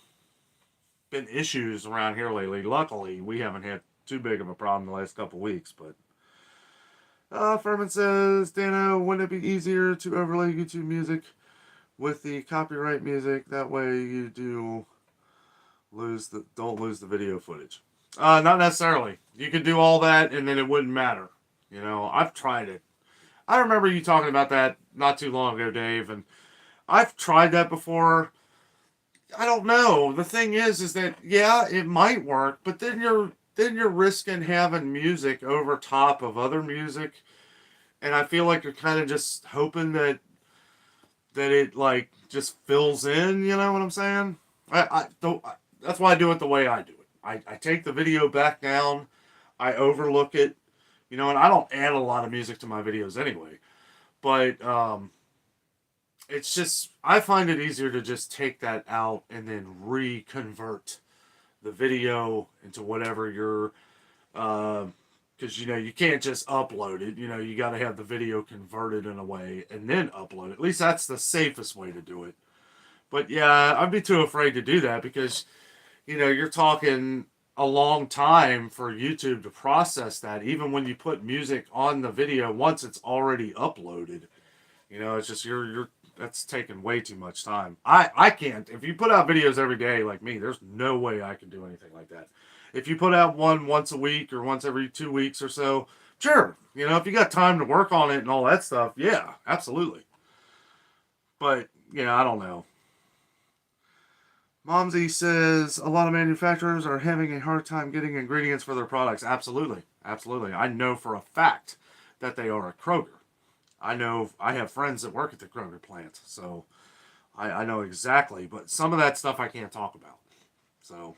Speaker 1: issues around here lately. Luckily, we haven't had too big of a problem the last couple weeks, but Furman says, Dano, wouldn't it be easier to overlay YouTube music with the copyright music? That way you don't lose the video footage. Not necessarily. You could do all that and then it wouldn't matter. You know, I've tried it. I remember you talking about that not too long ago, Dave, and I've tried that before. I don't know. The thing is that yeah, it might work, but then you're risking having music over top of other music, and I feel like you're kind of just hoping that it like just fills in. You know what I'm saying? I don't. That's why I do it the way I do it. I take the video back down, I overlook it, you know, and I don't add a lot of music to my videos anyway. But it's just, I find it easier to just take that out and then reconvert the video into whatever you're, because, you know, you can't just upload it. You know, you got to have the video converted in a way and then upload it. At least that's the safest way to do it. But yeah, I'd be too afraid to do that because, you know, you're talking a long time for YouTube to process that. Even when you put music on the video, once it's already uploaded, you know, it's just that's taking way too much time. I can't. If you put out videos every day like me, there's no way I can do anything like that. If you put out one once a week or once every 2 weeks or so, sure. You know, if you got time to work on it and all that stuff, yeah, absolutely. But, you know, I don't know. Momsy says a lot of manufacturers are having a hard time getting ingredients for their products. Absolutely. Absolutely. I know for a fact that they are at Kroger. I know I have friends that work at the Kroger plant, so I know exactly. But some of that stuff I can't talk about. So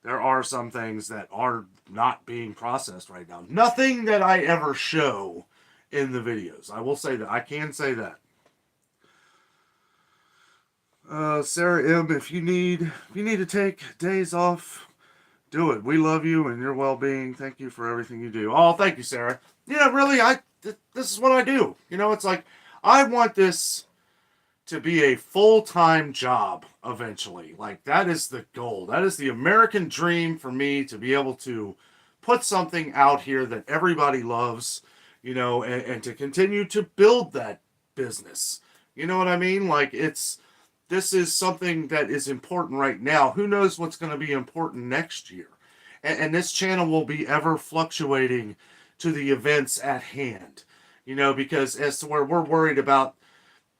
Speaker 1: there are some things that are not being processed right now. Nothing that I ever show in the videos. I will say that. I can say that. Sarah M., if you need to take days off, do it. We love you and your well-being. Thank you for everything you do. Oh, thank you, Sarah. Yeah, really, this is what I do. You know, it's like, I want this to be a full-time job eventually. Like, that is the goal. That is the American dream for me, to be able to put something out here that everybody loves, you know, and to continue to build that business. You know what I mean? Like, this is something that is important right now. Who knows what's going to be important next year? And this channel will be ever fluctuating to the events at hand. You know, because as to where we're worried about,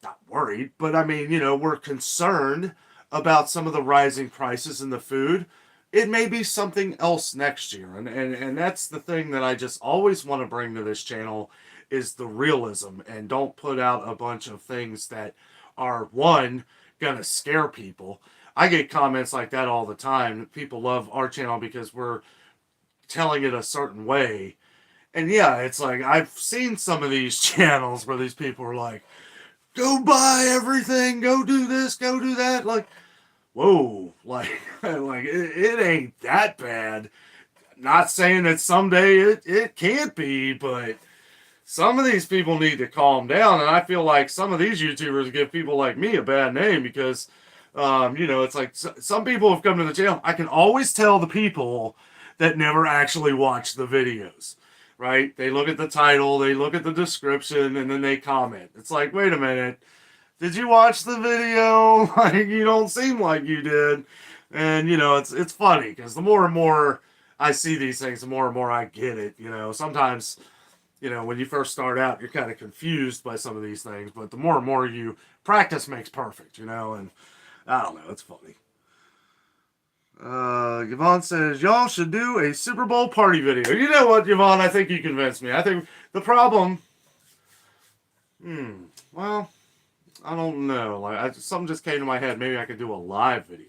Speaker 1: not worried, but I mean, you know, we're concerned about some of the rising prices in the food. It may be something else next year. And that's the thing that I just always want to bring to this channel, is the realism. And don't put out a bunch of things that are, one, gonna scare people. I get comments like that all the time. People love our channel because we're telling it a certain way. And yeah, it's like, I've seen some of these channels where these people are like, go buy everything, go do this, go do that. Like, whoa, like it ain't that bad. Not saying that someday it can't be, but some of these people need to calm down. And I feel like some of these YouTubers give people like me a bad name because, it's like some people have come to the channel. I can always tell the people that never actually watch the videos, right? They look at the title, they look at the description, and then they comment. It's like, wait a minute. Did you watch the video? Like, you don't seem like you did. And, it's funny because the more and more I see these things, the more and more I get it. Sometimes, when you first start out, you're kind of confused by some of these things, but the more and more you practice makes perfect, and I don't know, it's funny. Yvonne says, y'all should do a Super Bowl party video. You know what, Yvonne? I think you convinced me. I think the problem, well, I don't know. Like, something just came to my head. Maybe I could do a live video.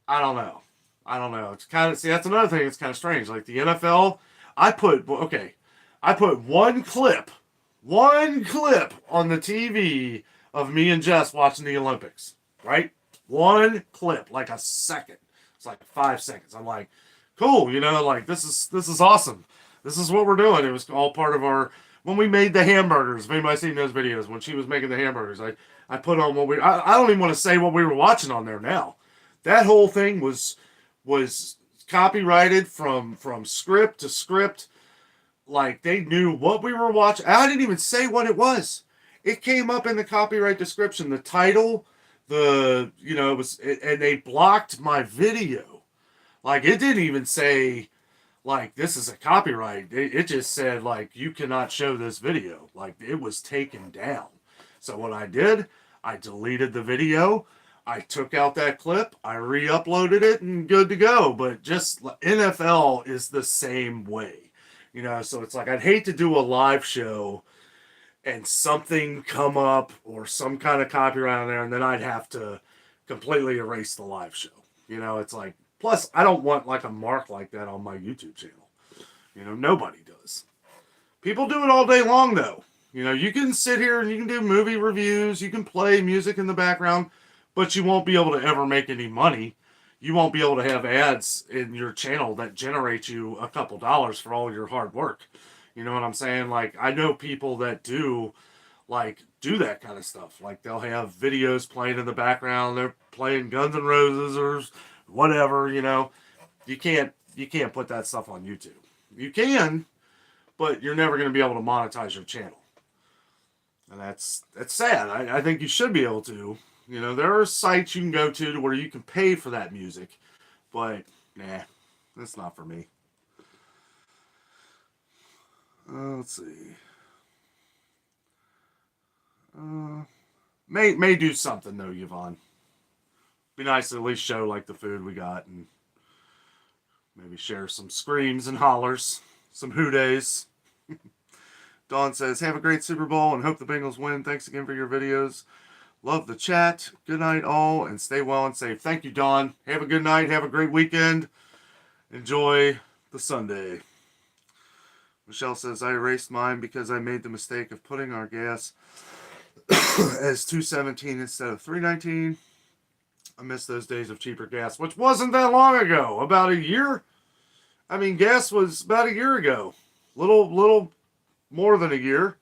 Speaker 1: I don't know. It's kind of, see, that's another thing that's kind of strange. Like the NFL, I put one clip on the TV of me and Jess watching the Olympics, right? One clip, like a second. It's like 5 seconds. I'm like, cool, like this is awesome. This is what we're doing. It was all part of our, when we made the hamburgers. If anybody's seen those videos, when she was making the hamburgers, I put on what I don't even want to say what we were watching on there now. That whole thing was copyrighted from script to script. Like, they knew what we were watching. I didn't even say what it was. It came up in the copyright description, the title, it was, and they blocked my video. Like, it didn't even say, like, this is a copyright. It just said, like, you cannot show this video. Like, it was taken down. So what I did, I deleted the video. I took out that clip, I re-uploaded it, and good to go. But just NFL is the same way. So it's like, I'd hate to do a live show and something come up or some kind of copyright on there, and then I'd have to completely erase the live show. It's like, plus, I don't want like a mark like that on my YouTube channel. Nobody does. People do it all day long, though. You can sit here and you can do movie reviews, you can play music in the background, but you won't be able to ever make any money. You won't be able to have ads in your channel that generate you a couple dollars for all your hard work. You know what I'm saying? Like, I know people that do that kind of stuff. Like, they'll have videos playing in the background. They're playing Guns N' Roses or whatever, You can't put that stuff on YouTube. You can, but you're never going to be able to monetize your channel. And that's sad. I think you should be able to. There are sites you can go to where you can pay for that music, but nah, that's not for me. Let's see. May do something though, Yvonne. Be nice to at least show like the food we got and maybe share some screams and hollers, some hoodays. Dawn says, have a great Super Bowl and hope the Bengals win. Thanks again for your videos. Love the chat. Good night, all, and stay well and safe. Thank you, Dawn. Have a good night. Have a great weekend. Enjoy the Sunday. Michelle says, I erased mine because I made the mistake of putting our gas as $2.17 instead of $3.19. I miss those days of cheaper gas, which wasn't that long ago. About a year. I mean, gas was about a year ago. Little more than a year.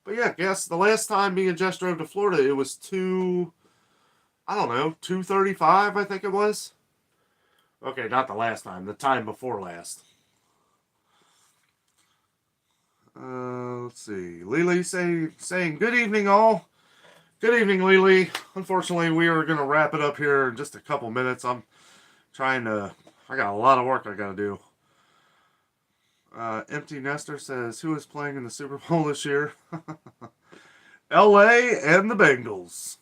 Speaker 1: But yeah, gas, the last time me and Jess drove to Florida, it was $2.35, I think it was. Okay, not the last time, the time before last. Let's see. Lily saying, good evening, all. Good evening, Lily. Unfortunately, we are going to wrap it up here in just a couple minutes. I got a lot of work I got to do. Empty Nester says, who is playing in the Super Bowl this year? LA and the Bengals.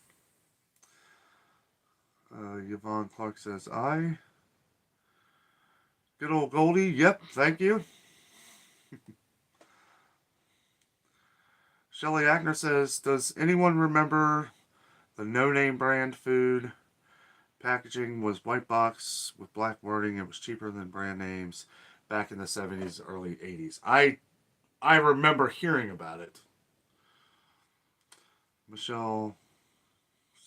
Speaker 1: Yvonne Clark says, I. Good old Goldie. Yep, thank you. Shelly Ackner says, does anyone remember the no-name brand food? Packaging was white box with black wording. It was cheaper than brand names back in the 70s, early 80s. I remember hearing about it. Michelle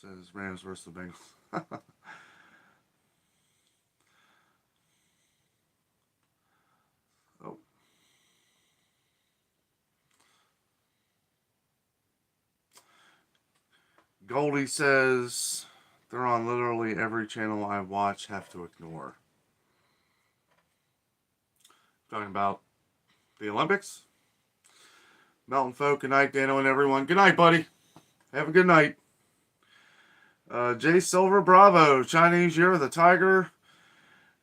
Speaker 1: says Rams versus the Bengals. Goldie says they're on literally every channel I watch, have to ignore. Talking about the Olympics. Mountain folk, good night, Dano and everyone. Good night, buddy. Have a good night. Jay Silver, bravo. Chinese Year of the Tiger.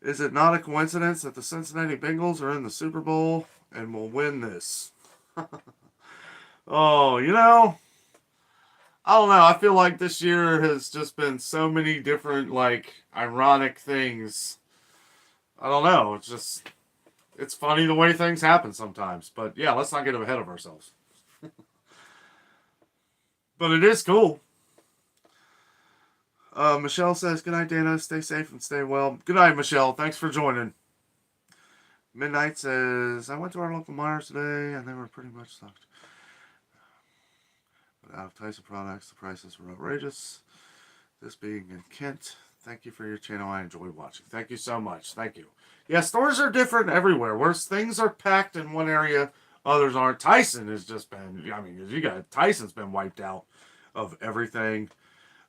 Speaker 1: Is it not a coincidence that the Cincinnati Bengals are in the Super Bowl and will win this? Oh, you know, I don't know. I feel like this year has just been so many different, like, ironic things. I don't know. It's funny the way things happen sometimes. But yeah, let's not get ahead of ourselves. But it is cool. Michelle says, good night, Dana. Stay safe and stay well. Good night, Michelle. Thanks for joining. Midnight says, I went to our local Myers today and they were pretty much stocked. But out of Tyson products, the prices were outrageous. This being in Kent, thank you for your channel. I enjoy watching. Thank you so much. Thank you. Yeah, stores are different everywhere. Where things are packed in one area, others aren't. Tyson has just been, I mean, Tyson's been wiped out of everything.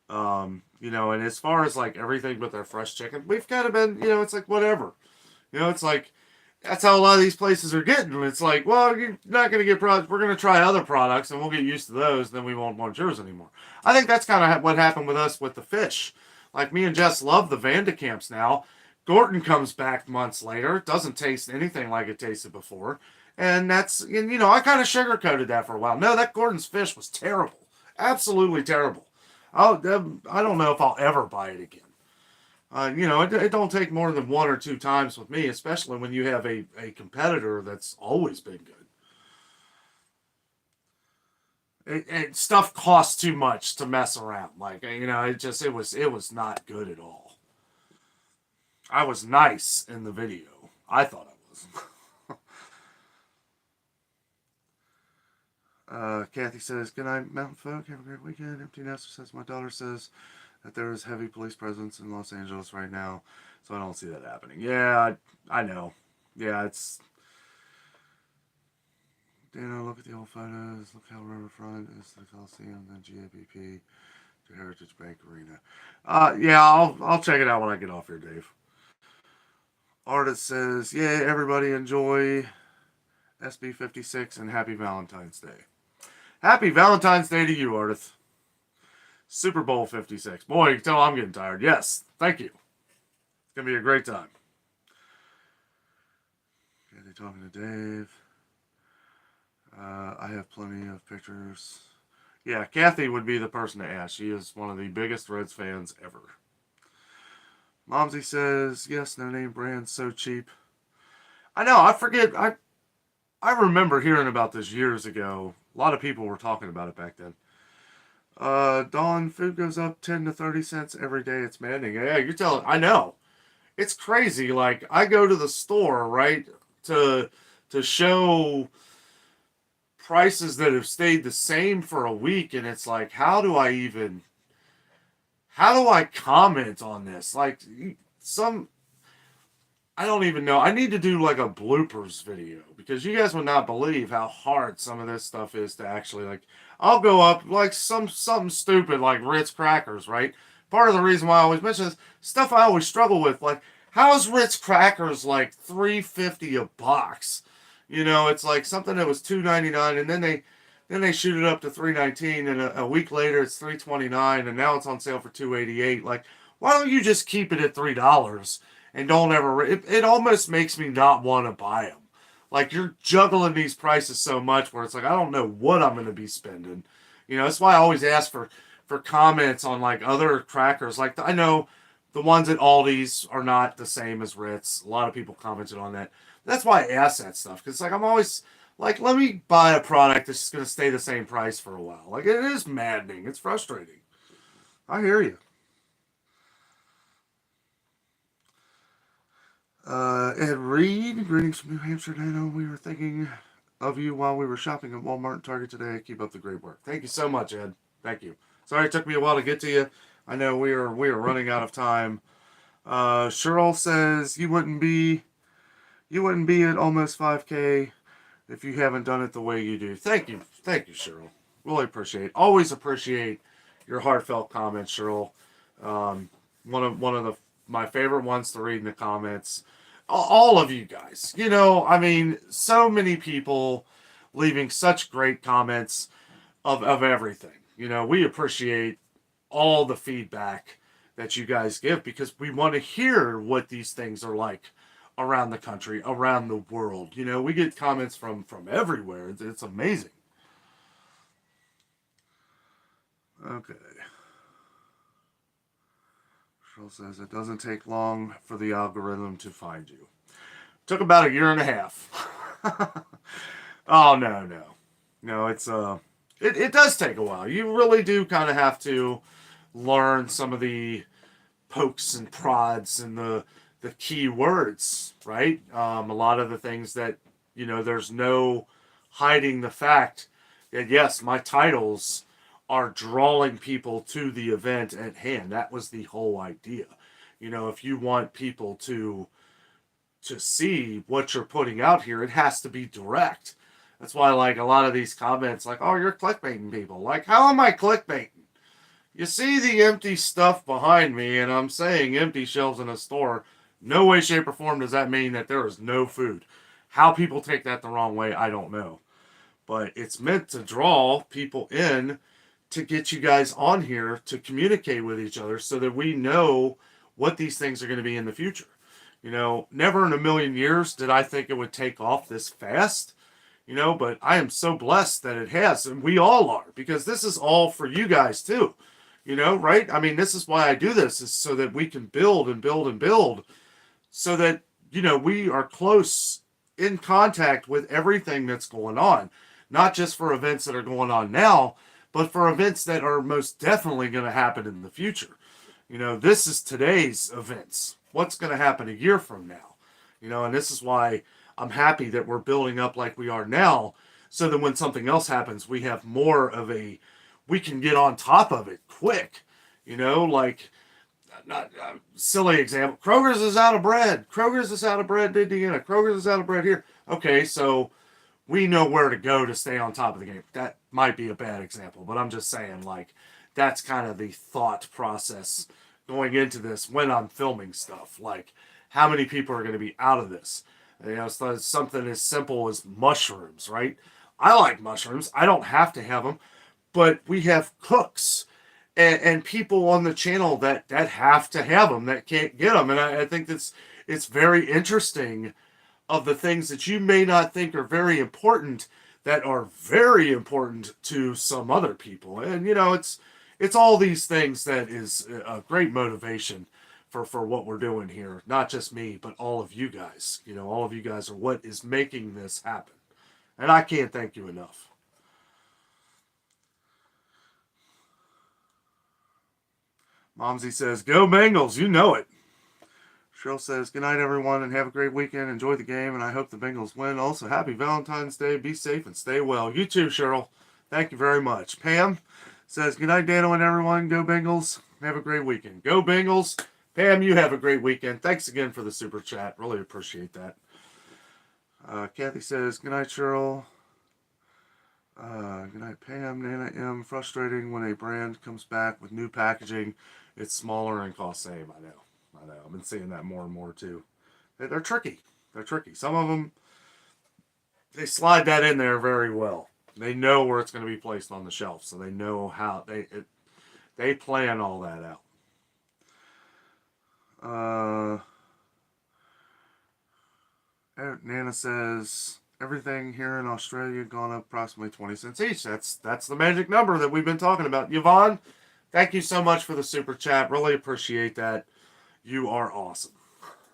Speaker 1: You know, and as far as like everything but their fresh chicken, we've kind of been, you know, it's like whatever. You know, it's like, that's how a lot of these places are getting. It's like, well, you're not going to get products. We're going to try other products and we'll get used to those. Then we won't want yours anymore. I think that's kind of what happened with us with the fish. Like me and Jess love the Vandecamps now. Gordon comes back months later. It doesn't taste anything like it tasted before. And that's, you know, I kind of sugarcoated that for a while. No, that Gordon's fish was terrible. Absolutely terrible. I don't know if I'll ever buy it again. You know, it don't take more than one or two times with me, especially when you have a competitor that's always been good. Stuff costs too much to mess around. Like, you know, it was not good at all. I was nice in the video. I thought I was. Kathy says, good night, Mountain Folk. Have a great weekend. Empty Nester says, my daughter says that there is heavy police presence in Los Angeles right now, so I don't see that happening. Yeah, I know. Yeah, it's... Dano, look at the old photos. Look how riverfront is the Coliseum, then GABP to Heritage Bank Arena. Yeah, I'll check it out when I get off here, Dave. Artist says, yeah, everybody enjoy SB56 and happy Valentine's Day. Happy Valentine's Day to you, Artist. Super Bowl 56. Boy, you can tell I'm getting tired. Yes, thank you. It's going to be a great time. Okay, they're talking to Dave. I have plenty of pictures. Yeah, Kathy would be the person to ask. She is one of the biggest Reds fans ever. Momsy says, yes, no name brand, so cheap. I know, I forget. I remember hearing about this years ago. A lot of people were talking about it back then. Dawn, food goes up 10 to 30 cents every day. It's maddening. Yeah, you're telling. I know. It's crazy. Like, I go to the store, right, to show prices that have stayed the same for a week, and it's like, how do I comment on this? Like, I don't even know. I need to do like a bloopers video because you guys would not believe how hard some of this stuff is to actually, like, I'll go up like something stupid like Ritz crackers, right? Part of the reason why I always mention this stuff I always struggle with, like, how's Ritz crackers like $3.50 a box? You know, it's like something that was $2.99 and then they shoot it up to $3.19 and a week later it's $3.29 and now it's on sale for $2.88. Like, why don't you just keep it at $3 and don't ever... It almost makes me not want to buy them. Like, you're juggling these prices so much where it's like, I don't know what I'm going to be spending. You know, that's why I always ask for comments on, like, other crackers. Like, I know the ones at Aldi's are not the same as Ritz. A lot of people commented on that. That's why I ask that stuff. Because, like, I'm always... Like, let me buy a product that's going to stay the same price for a while. Like, it is maddening. It's frustrating. I hear you. Ed Reed, greetings from New Hampshire, Dano. We were thinking of you while we were shopping at Walmart and Target today. Keep up the great work. Thank you so much, Ed. Thank you. Sorry it took me a while to get to you. I know we are running out of time. Cheryl says you wouldn't be at almost 5K if you haven't done it the way you do. Thank you, Cheryl. Really appreciate it. Always appreciate your heartfelt comments, Cheryl. One of my favorite ones to read in the comments. All of you guys, I mean, so many people leaving such great comments of everything. We appreciate all the feedback that you guys give because we want to hear what these things are like around the country, around the world. We get comments from everywhere. It's amazing. Okay. Cheryl says it doesn't take long for the algorithm to find you. Took about a year and a half. Oh no, it does take a while. You really do kind of have to learn some of the pokes and prods and the key words, right? A lot of the things that there's no hiding the fact that yes, my titles are drawing people to the event at hand. That was the whole idea. If you want people to see what you're putting out here, it has to be direct. That's why, like, a lot of these comments, like, oh, you're clickbaiting people. Like, how am I clickbaiting? You see the empty stuff behind me, and I'm saying empty shelves in a store. No way, shape, or form does that mean that there is no food. How people take that the wrong way, I don't know. But it's meant to draw people in to get you guys on here to communicate with each other so that we know what these things are going to be in the future. Never in a million years did I think it would take off this fast, but I am so blessed that it has, and we all are, because this is all for you guys too, right? I mean, this is why I do this, is so that we can build and build and build so that, we are close in contact with everything that's going on, not just for events that are going on now, but for events that are most definitely going to happen in the future. This is today's events. What's going to happen a year from now? And this is why I'm happy that we're building up like we are now, so that when something else happens, we have more of we can get on top of it quick. Like, not silly example. Kroger's is out of bread. Kroger's is out of bread in Indiana. Kroger's is out of bread here. Okay, so we know where to go to stay on top of the game. That might be a bad example, but I'm just saying, like, that's kind of the thought process going into this when I'm filming stuff. Like, how many people are going to be out of this? So something as simple as mushrooms, right? I like mushrooms. I don't have to have them, but we have cooks and people on the channel that have to have them, that can't get them. And I think it's very interesting of the things that you may not think are very important that are very important to some other people. And, it's all these things that is a great motivation for what we're doing here. Not just me, but all of you guys. All of you guys are what is making this happen. And I can't thank you enough. Momsy says, go Bengals, you know it. Cheryl says, good night, everyone, and have a great weekend. Enjoy the game, and I hope the Bengals win. Also, happy Valentine's Day. Be safe and stay well. You too, Cheryl. Thank you very much. Pam says, good night, Dano and everyone. Go Bengals. Have a great weekend. Go Bengals. Pam, you have a great weekend. Thanks again for the super chat. Really appreciate that. Kathy says, good night, Cheryl. Good night, Pam. Nana M. Frustrating when a brand comes back with new packaging. It's smaller and costs same. I know. I've been seeing that more and more too. They're tricky. Some of them, they slide that in there very well. They know where it's going to be placed on the shelf, so they know how they plan all that out. Nana says everything here in Australia gone up approximately 20 cents each. That's the magic number that we've been talking about. Yvonne, thank you so much for the super chat. Really appreciate that. You are awesome.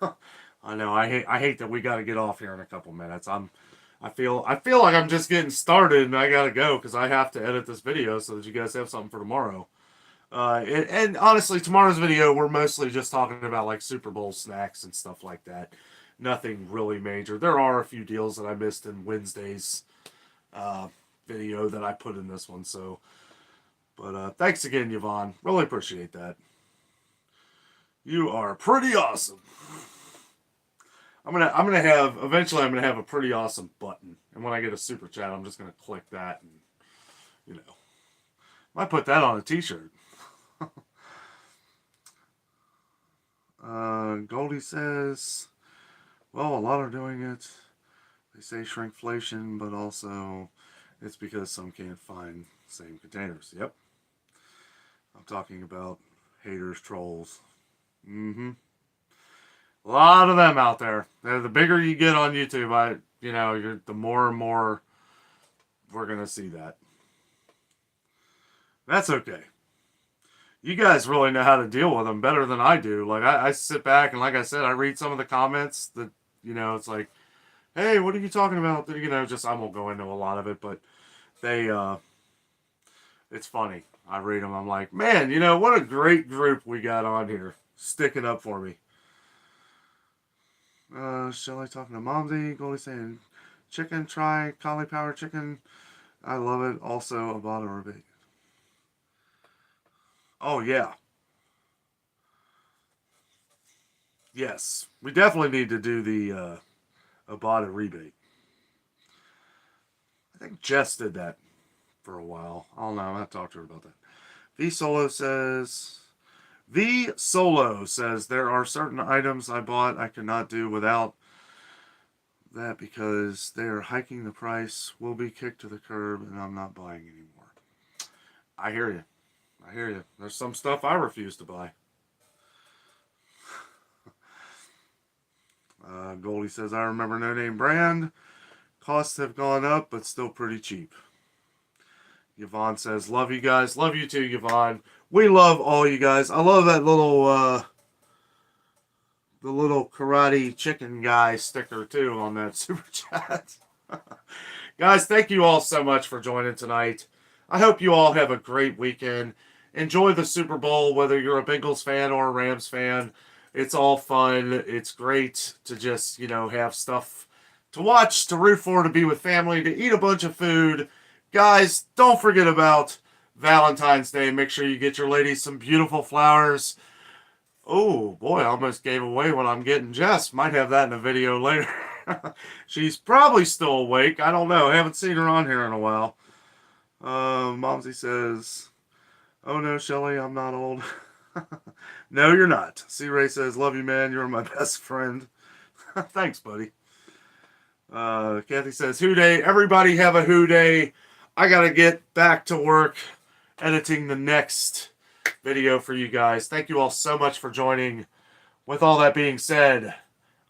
Speaker 1: I know. I hate that we got to get off here in a couple minutes. I feel like I'm just getting started and I gotta go because I have to edit this video so that you guys have something for tomorrow. And honestly, tomorrow's video we're mostly just talking about like Super Bowl snacks and stuff like that. Nothing really major. There are a few deals that I missed in Wednesday's video that I put in this one. So, but thanks again, Yvonne. Really appreciate that. You are pretty awesome. Eventually I'm gonna have a pretty awesome button, and when I get a super chat, I'm just gonna click that, and might put that on a t-shirt. Goldie says, well, a lot are doing it. They say shrinkflation, but also it's because some can't find the same containers. Yep. I'm talking about haters, trolls. Mm-hmm. A lot of them out there. The bigger you get on YouTube, the more and more we're gonna see that. That's okay. You guys really know how to deal with them better than I do. Like I sit back and, like I said, I read some of the comments that it's like, hey, what are you talking about? Just I won't go into a lot of it, but they it's funny. I read them. I'm like, man, what a great group we got on here, sticking up for me. Shelly talking to Momsy. Goldie saying, chicken, try cauliflower chicken. I love it. Also, a bottle of rebate. Oh, yeah. Yes. We definitely need to do the Ibotta rebate. I think Jess did that for a while. I don't know. I'm going to talk to her about that. V Solo says, there are certain items I bought I could not do without that because they are hiking the price, will be kicked to the curb, and I'm not buying anymore. I hear you. There's some stuff I refuse to buy. Goldie says, I remember No Name Brand. Costs have gone up, but still pretty cheap. Yvonne says, love you guys. Love you too, Yvonne. We love all you guys. I love that little, the little karate chicken guy sticker too on that super chat. Guys, thank you all so much for joining tonight. I hope you all have a great weekend. Enjoy the Super Bowl, whether you're a Bengals fan or a Rams fan. It's all fun. It's great to just, have stuff to watch, to root for, to be with family, to eat a bunch of food. Guys, don't forget about Valentine's Day. Make sure you get your ladies some beautiful flowers. Oh, boy, I almost gave away what I'm getting Jess. Might have that in a video later. She's probably still awake. I don't know. I haven't seen her on here in a while. Momsy says, oh no, Shelly, I'm not old. No, you're not. C-Ray says, love you, man. You're my best friend. Thanks, buddy. Kathy says, who day. Everybody have a who day. I got to get back to work editing the next video for you guys. Thank you all so much for joining. With all that being said,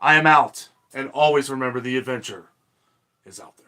Speaker 1: I am out. And always remember the adventure is out there.